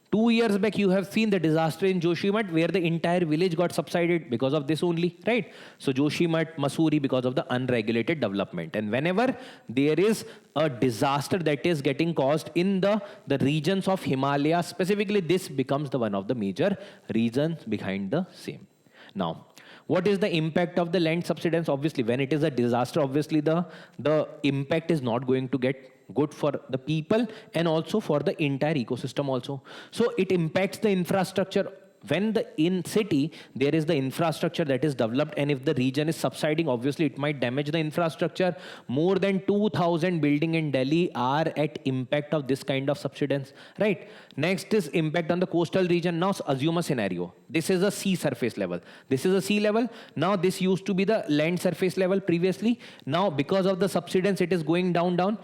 2 years back, you have seen the disaster in Joshimath where the entire village got subsided because of this only, right? So Joshimath, Mussoorie, because of the unregulated development. And whenever there is a disaster that is getting caused in the regions of Himalaya, specifically this becomes the one of the major reasons behind the same. Now, what is the impact of the land subsidence? Obviously, when it is a disaster, obviously the impact is not going to get good for the people and also for the entire ecosystem also. So it impacts the infrastructure. When in city, there is the infrastructure that is developed, and if the region is subsiding, obviously it might damage the infrastructure. More than 2,000 buildings in Delhi are at impact of this kind of subsidence, right? Next is impact on the coastal region. Now assume a scenario. This is a sea surface level. This is a sea level. Now this used to be the land surface level previously. Now because of the subsidence, it is going down.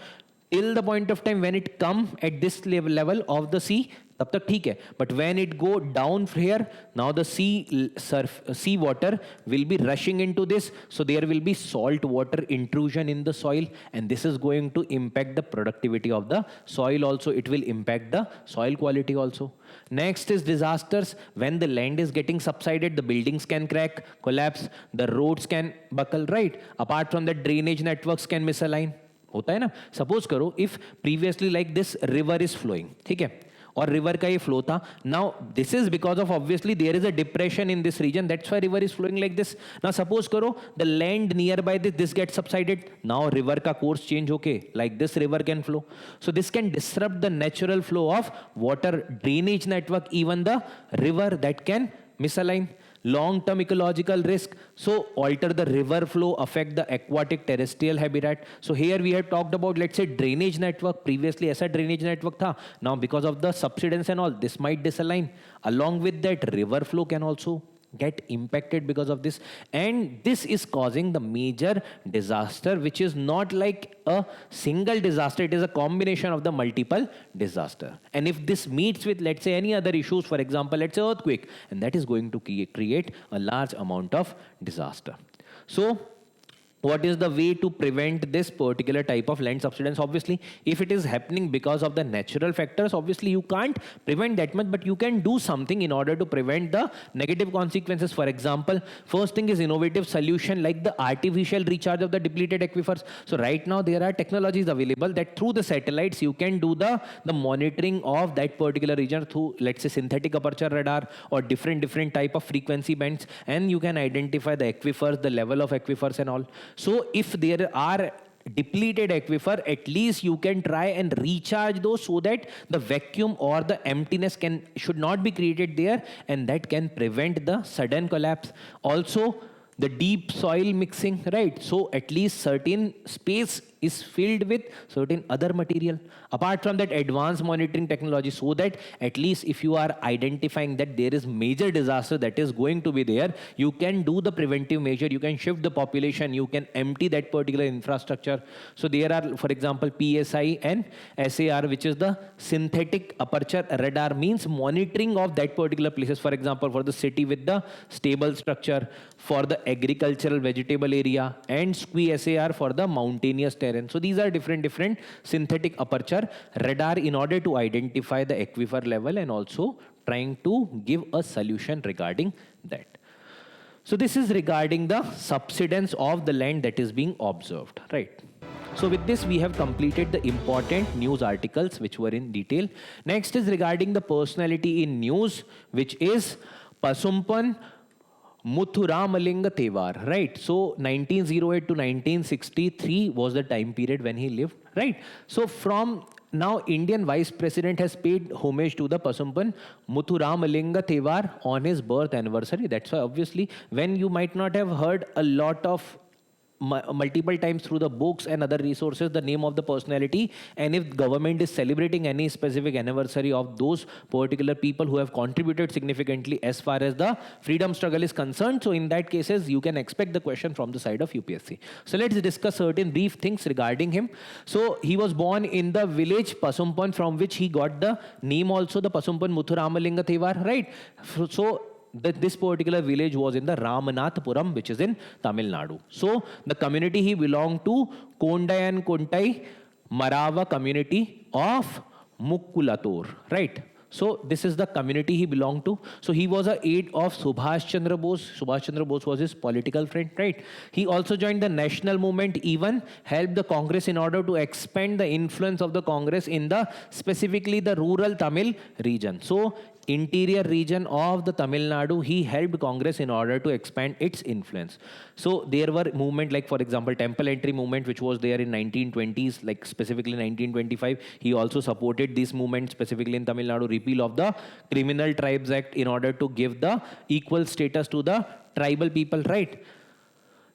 Till the point of time when it come at this level of the sea, tab tak theek hai. But when it go down here, now the sea water will be rushing into this. So there will be salt water intrusion in the soil, and this is going to impact the productivity of the soil also. It will impact the soil quality also. Next is disasters. When the land is getting subsided, the buildings can crack, collapse, the roads can buckle, right? Apart from that, drainage networks can misalign. होता है ना. Suppose करो if previously like this river is flowing, ठीक है, और river का ये flow था. Now this is because of obviously there is a depression in this region, that's why river is flowing like this. Now suppose करो the land nearby this get subsided. Now river का course change होके like this river can flow. So this can disrupt the natural flow of water drainage network. Even the river that can misalign. Long-term ecological risk. So alter the river flow, affect the aquatic terrestrial habitat. So here we have talked about, let's say, drainage network. Previously ऐसा drainage network था. Now because of the subsidence and all, this might disalign. Along with that, river flow can also get impacted because of this, and this is causing the major disaster, which is not like a single disaster, it is a combination of the multiple disaster. And if this meets with, let's say, any other issues, for example, let's say earthquake, and that is going to create a large amount of disaster. So what is the way to prevent this particular type of land subsidence? Obviously, if it is happening because of the natural factors, obviously you can't prevent that much, but you can do something in order to prevent the negative consequences. For example, first thing is innovative solution like the artificial recharge of the depleted aquifers. So right now there are technologies available that through the satellites you can do the monitoring of that particular region through, let's say, synthetic aperture radar or different type of frequency bands, and you can identify the aquifers, the level of aquifers and all. So if there are depleted aquifer, at least you can try and recharge those so that the vacuum or the emptiness should not be created there, and that can prevent the sudden collapse. Also, the deep soil mixing, right? So at least certain space is filled with certain other material. Apart from that, advanced monitoring technology, so that at least if you are identifying that there is major disaster that is going to be there, you can do the preventive measure, you can shift the population, you can empty that particular infrastructure. So there are, for example, PSI and SAR, which is the synthetic aperture radar, means monitoring of that particular places. For example, for the city with the stable structure, for the agricultural vegetable area, and SAR for the mountainous terrain. So these are different synthetic aperture radar in order to identify the aquifer level and also trying to give a solution regarding that. So this is regarding the subsidence of the land that is being observed, right? So with this, we have completed the important news articles which were in detail. Next is regarding the personality in news, which is Pasumpan Muthuramalinga Tewar, right? So 1908 to 1963 was the time period when he lived, right? So from now, Indian Vice President has paid homage to the Pasumpan Muthuramalinga Tewar on his birth anniversary. That's why obviously when you might not have heard a lot of multiple times through the books and other resources the name of the personality, and if government is celebrating any specific anniversary of those particular people who have contributed significantly as far as the freedom struggle is concerned, so in that cases you can expect the question from the side of UPSC. So let's discuss certain brief things regarding him. So he was born in the village Pasumpan, from which he got the name also, the Pasumpan Muthuramalinga Tewar, right? So this particular village was in the Ramanathpuram, which is in Tamil Nadu. So the community he belonged to, Kondai and Kontai Marava community of Mukkulatur, right? So this is the community he belonged to. So he was an aide of Subhash Chandra Bose. Subhash Chandra Bose was his political friend, right? He also joined the national movement, even helped the Congress in order to expand the influence of the Congress in the specifically the rural Tamil region. So interior region of the Tamil Nadu, he helped Congress in order to expand its influence. So there were movement like, for example, temple entry movement, which was there in 1920s, like specifically 1925. He also supported this movement specifically in Tamil Nadu, repeal of the Criminal Tribes Act in order to give the equal status to the tribal people, right?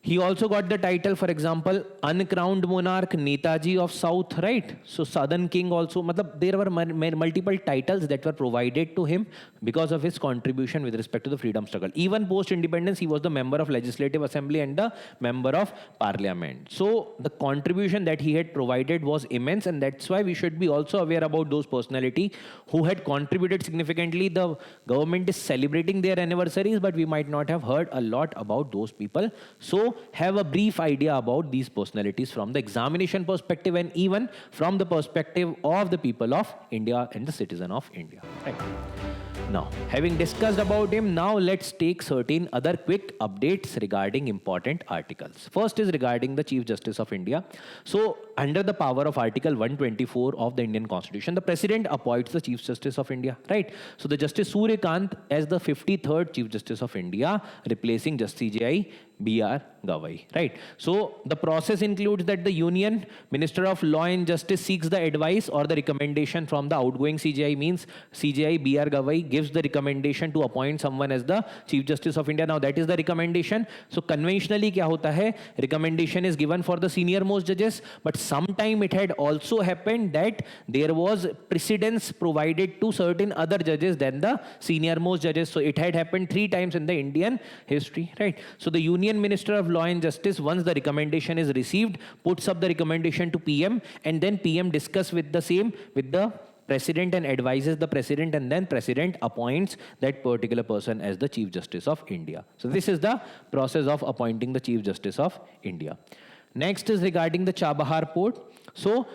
He also got the title, for example, uncrowned monarch, Netaji of South, right? So Southern King also, there were multiple titles that were provided to him because of his contribution with respect to the freedom struggle. Even post-independence, he was the member of Legislative Assembly and the member of Parliament. So the contribution that he had provided was immense, and that's why we should be also aware about those personalities who had contributed significantly. The government is celebrating their anniversaries, but we might not have heard a lot about those people. So have a brief idea about these personalities from the examination perspective and even from the perspective of the people of India and the citizen of India. Right. Now, having discussed about him, now let's take certain other quick updates regarding important articles. First is regarding the Chief Justice of India. So, under the power of Article 124 of the Indian Constitution, the President appoints the Chief Justice of India, right? So, the Justice Suryakant as the 53rd Chief Justice of India, replacing Justice CJI B.R. Gavai, right? So, the process includes that the Union Minister of Law and Justice seeks the advice or the recommendation from the outgoing CJI, means CJI B.R. Gavai gives the recommendation to appoint someone as the Chief Justice of India. Now, that is the recommendation. So, conventionally, kya hota hai? Recommendation is given for the senior most judges, but sometime it had also happened that there was precedence provided to certain other judges than the senior most judges. So, it had happened 3 times in the Indian history, right? So, the Union Minister of Law and Justice, once the recommendation is received, puts up the recommendation to PM, and then PM discuss with the same with the president and advises the president, and then president appoints that particular person as the Chief Justice of India. So this is the process of appointing the Chief Justice of India. Next is regarding the Chabahar port. So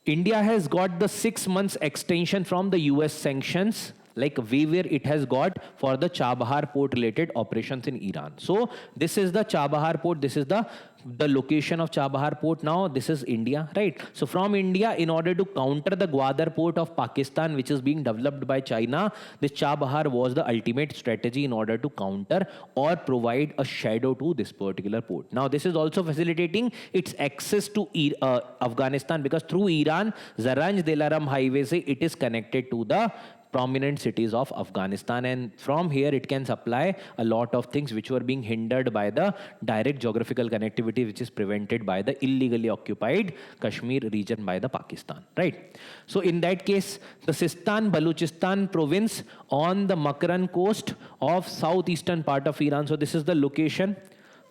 India has got the 6 months extension from the US sanctions, like waiver it has got for the Chabahar port related operations in Iran. So this is the Chabahar port, this is the location of Chabahar port. Now this is India, right? So from India, in order to counter the Gwadar port of Pakistan, which is being developed by China, this Chabahar was the ultimate strategy in order to counter or provide a shadow to this particular port. Now this is also facilitating its access to Afghanistan, because through Iran, Zaranj-Dilaram highway se it is connected to the prominent cities of Afghanistan, and from here it can supply a lot of things which were being hindered by the direct geographical connectivity which is prevented by the illegally occupied Kashmir region by the Pakistan, right? So in that case, the Sistan Baluchistan province on the Makran coast of southeastern part of Iran. So this is the location.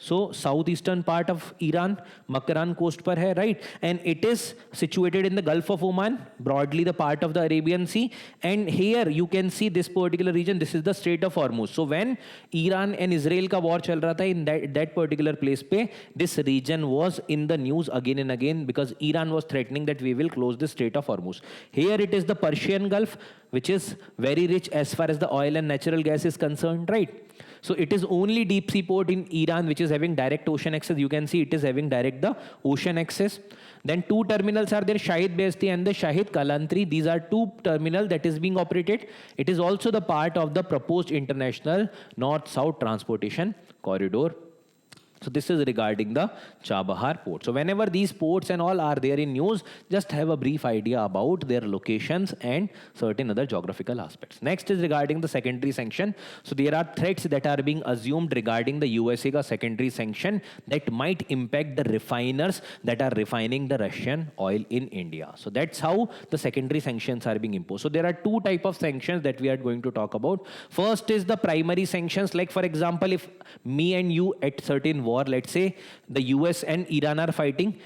So southeastern part of Iran, Makran coast par hai, right? And it is situated in the Gulf of Oman, broadly the part of the Arabian Sea. And here you can see this particular region, this is the Strait of Hormuz. So when Iran and Israel ka war chal raha tha, in that particular place pe, this region was in the news again and again, because Iran was threatening that we will close the Strait of Hormuz. Here it is the Persian Gulf, which is very rich as far as the oil and natural gas is concerned, right? So it is only deep sea port in Iran which is having direct ocean access. You can see it is having direct the ocean access. Then two terminals are there, Shahid Beheshti and the Shahid Kalantri. These are two terminals that is being operated. It is also the part of the proposed international north-south transportation corridor. So this is regarding the Chabahar port. So whenever these ports and all are there in news, just have a brief idea about their locations and certain other geographical aspects. Next is regarding the secondary sanction. So there are threats that are being assumed regarding the USA ka secondary sanction that might impact the refiners that are refining the Russian oil in India. So that's how the secondary sanctions are being imposed. So there are two types of sanctions that we are going to talk about. First is the primary sanctions. Like for example, if me and you at certain war, let's say the US and Iran are fighting.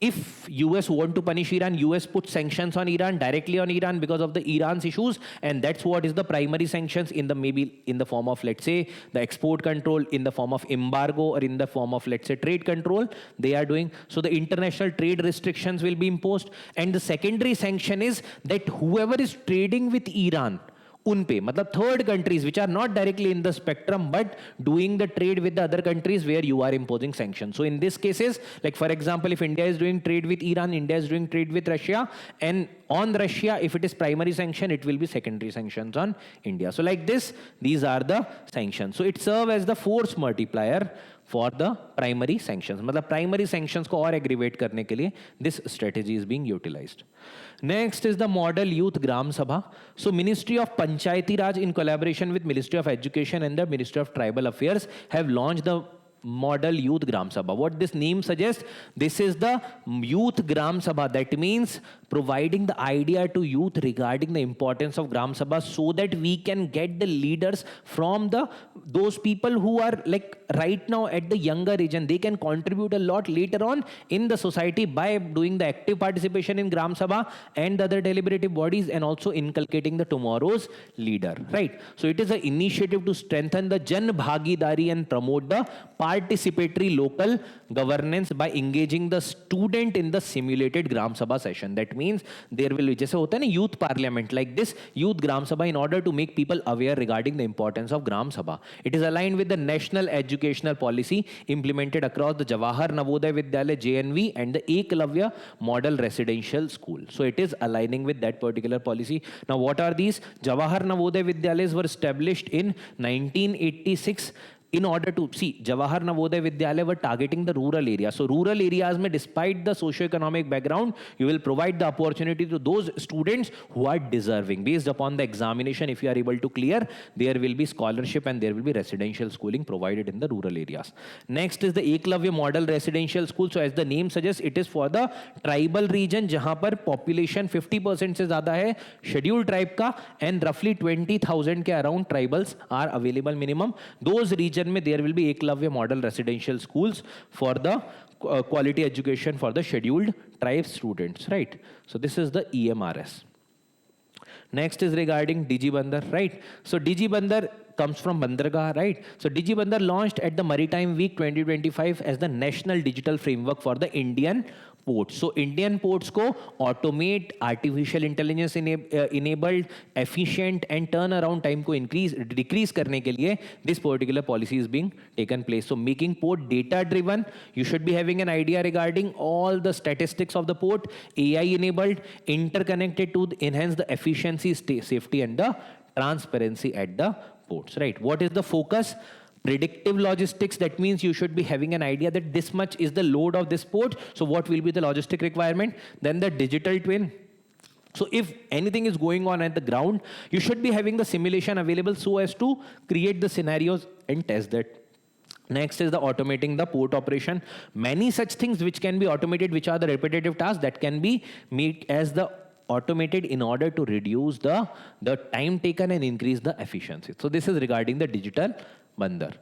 If US want to punish Iran, US puts sanctions on Iran, directly on Iran because of the Iran's issues, and that's what is the primary sanctions in the maybe in the form of, let's say, the export control, in the form of embargo, or in the form of, let's say, trade control they are doing. So the international trade restrictions will be imposed. And the secondary sanction is that whoever is trading with Iran, unpe, matlab third countries which are not directly in the spectrum but doing the trade with the other countries where you are imposing sanctions. So in these cases, like for example, if India is doing trade with Iran, India is doing trade with Russia, and on Russia, if it is primary sanction, it will be secondary sanctions on India. So like this, these are the sanctions. So it serves as the force multiplier for the primary sanctions. मतलब primary sanctions को और aggravate करने के लिए this strategy is being utilized. Next is the Model Youth Gram Sabha. So Ministry of Panchayati Raj in collaboration with Ministry of Education and the Ministry of Tribal Affairs have launched the Model Youth Gram Sabha. What this name suggests, this is the Youth Gram Sabha. That means providing the idea to youth regarding the importance of Gram Sabha, so that we can get the leaders from those people who are like right now at the younger age, and they can contribute a lot later on in the society by doing the active participation in Gram Sabha and the other deliberative bodies, and also inculcating the tomorrow's leader, right? So it is an initiative to strengthen the Jan Bhagidari and promote the participatory local governance by engaging the student in the simulated Gram Sabha session. That means there will be, जैसे होता है ना youth parliament, like this youth Gram Sabha, in order to make people aware regarding the importance of Gram Sabha. It is aligned with the national educational policy implemented across the Jawahar Navodaya Vidyalaya JNV and the Eklavya Model Residential School. So it is aligning with that particular policy. Now what are these? Jawahar Navodaya Vidyalayas were established in 1986 in order to see, Jawahar Navodaya Vidyalaya were targeting the rural areas. So rural areas mein, despite the socio-economic background, you will provide the opportunity to those students who are deserving. Based upon the examination, if you are able to clear, there will be scholarship and there will be residential schooling provided in the rural areas. Next is the Eklavya Model Residential School. So as the name suggests, it is for the tribal region, jahan par population 50% se zyada hai scheduled tribe ka, and roughly 20,000 ke around tribals are available minimum. Those regions में there will be Eklavya Model Residential Schools for the quality education for the scheduled tribe students, right? So this is the EMRS. Next is regarding Digibandar, right? So Digibandar comes from Bandargah, right? So Digibandar launched at the Maritime Week 2025 as the national digital framework for the Indian ports. So Indian ports को automate, artificial intelligence enabled, efficient and turnaround time को decrease करने के लिए this particular policy is being taken place. So making port data driven, you should be having an idea regarding all the statistics of the port, AI enabled, interconnected to enhance the efficiency, safety and the transparency at the ports, right? What is the focus? Predictive logistics, that means you should be having an idea that this much is the load of this port, so what will be the logistic requirement? Then the digital twin. So if anything is going on at the ground, you should be having the simulation available so as to create the scenarios and test that. Next is the automating the port operation. Many such things which can be automated, which are the repetitive tasks that can be made as the automated in order to reduce the time taken and increase the efficiency. So this is regarding the digital Bandar.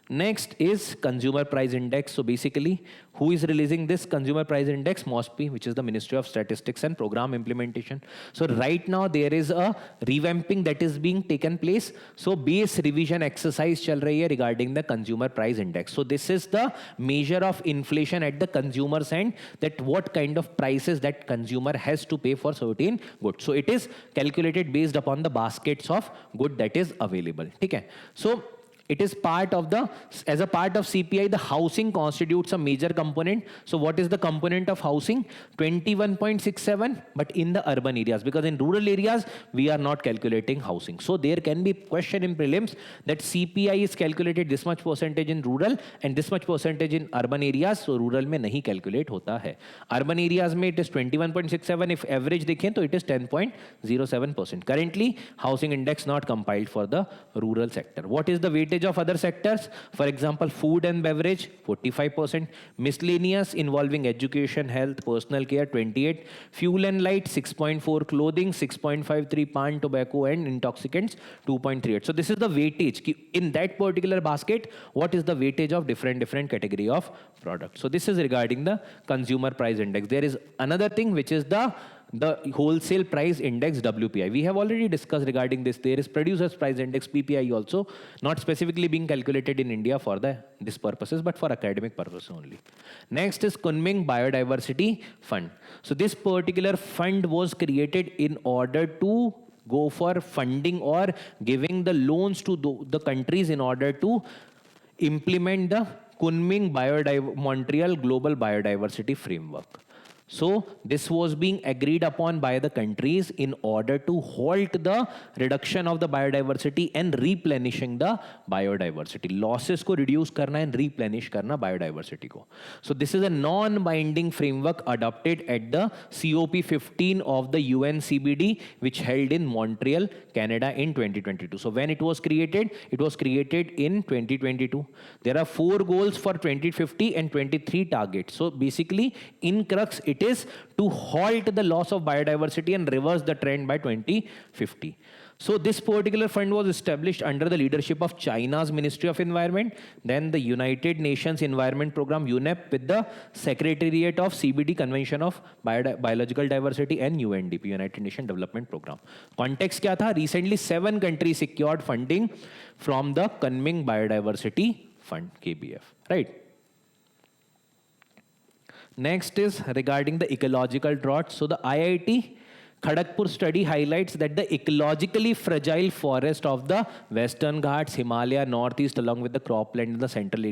Next is consumer price index. So basically, who is releasing this consumer price index? MOSPI, which is the Ministry of Statistics and Program Implementation. So right now there is a revamping that is being taken place. So base revision exercise chal rahi hai regarding the consumer price index. So this is the measure of inflation at the consumer's end, that what kind of prices that consumer has to pay for certain goods. So it is calculated based upon the baskets of good that is available. Okay. So it is part of the, as a part of CPI, the housing constitutes a major component. So what is the component of housing? 21.67, but in the urban areas, because in rural areas, we are not calculating housing. So there can be question in prelims that CPI is calculated this much percentage in rural and this much percentage in urban areas. So rural में नहीं calculate होता है. Urban areas में it is 21.67. If average देखें तो it is 10.07%. Currently, housing index not compiled for the rural sector. What is the weightage of other sectors? For example, food and beverage, 45%, miscellaneous involving education, health, personal care, 28%, fuel and light, 6.4%, clothing, 6.53%, pan, tobacco and intoxicants, 2.38%. So this is the weightage. In that particular basket, what is the weightage of different category of products? So this is regarding the consumer price index. There is another thing which is the wholesale price index, WPI. We have already discussed regarding this. There is producers price index, PPI also, not specifically being calculated in India for this purposes, but for academic purposes only. Next is Kunming Biodiversity Fund. So this particular fund was created in order to go for funding or giving the loans to the countries in order to implement the Kunming Montreal Global Biodiversity Framework. So this was being agreed upon by the countries in order to halt the reduction of the biodiversity and replenishing the biodiversity. Losses को reduce करना and replenish करना biodiversity को. So this is a non-binding framework adopted at the COP15 of the UNCBD, which held in Montreal, Canada in 2022. So when it was created in 2022. There are 4 goals for 2050 and 23 targets. So basically, in crux, it is to halt the loss of biodiversity and reverse the trend by 2050. So this particular fund was established under the leadership of China's Ministry of Environment, then the United Nations Environment Program, UNEP, with the Secretariat of CBD Convention of Biological Diversity and UNDP, United Nations Development Program. Context क्या था? Recently 7 countries secured funding from the Kunming Biodiversity Fund, KBF, right? Next is regarding the ecological drought. So the IIT Kharagpur study highlights that the ecologically fragile forest of the Western Ghats, Himalaya, Northeast, along with the cropland in the central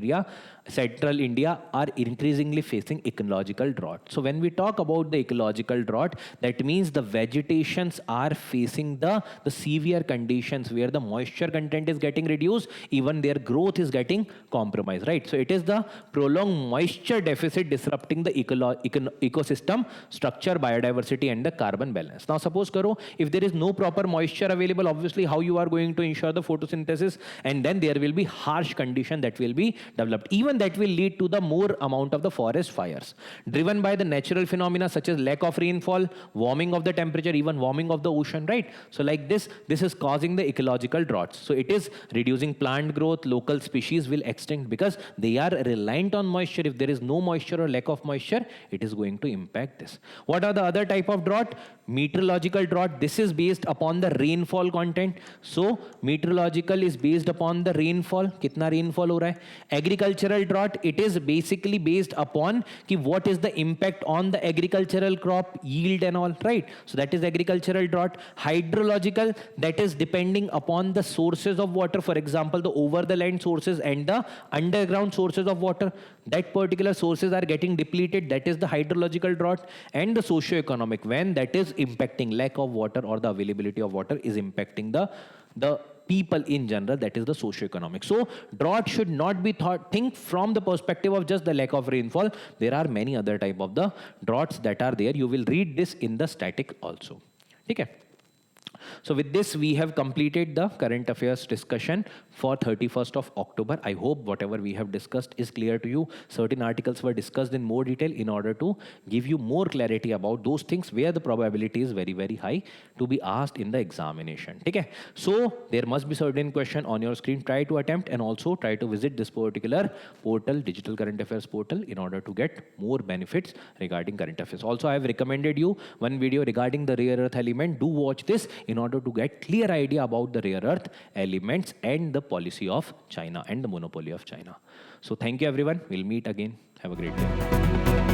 India are increasingly facing ecological drought. So when we talk about the ecological drought, that means the vegetations are facing the severe conditions where the moisture content is getting reduced, even their growth is getting compromised, right? So it is the prolonged moisture deficit disrupting the ecosystem structure, biodiversity and the carbon balance. Now suppose karo, if there is no proper moisture available, obviously how you are going to ensure the photosynthesis, and then there will be harsh condition that will be developed. Even that will lead to the more amount of the forest fires driven by the natural phenomena such as lack of rainfall, warming of the temperature, even warming of the ocean, right? So like this is causing the ecological droughts. So it is reducing plant growth, local species will extinct because they are reliant on moisture. If there is no moisture or lack of moisture, it is going to impact this. What are the other type of drought? meteorological drought, this is based upon the rainfall content. So meteorological is based upon the rainfall, kitna rainfall ho raha hai. Agricultural drought, it is basically based upon ki what is the impact on the agricultural crop yield and all, right? So that is agricultural drought. Hydrological, that is depending upon the sources of water, for example the over the land sources and the underground sources of water, that particular sources are getting depleted, that is the hydrological drought. And the socio-economic, when that is impacting, lack of water or the availability of water is impacting the people in general, that is the socio-economic. So drought should not be think from the perspective of just the lack of rainfall. There are many other type of the droughts that are there. You will read this in the static also. Okay. So with this, we have completed the current affairs discussion for 31st of October. I hope whatever we have discussed is clear to you. Certain articles were discussed in more detail in order to give you more clarity about those things where the probability is very, very high to be asked in the examination. Okay? So there must be certain question on your screen. Try to attempt and also try to visit this particular portal, Digital Current Affairs portal, in order to get more benefits regarding current affairs. Also, I have recommended you one video regarding the rare earth element. Do watch this in order to get clear idea about the rare earth elements and the policy of China and the monopoly of China. So thank you everyone. We'll meet again. Have a great day.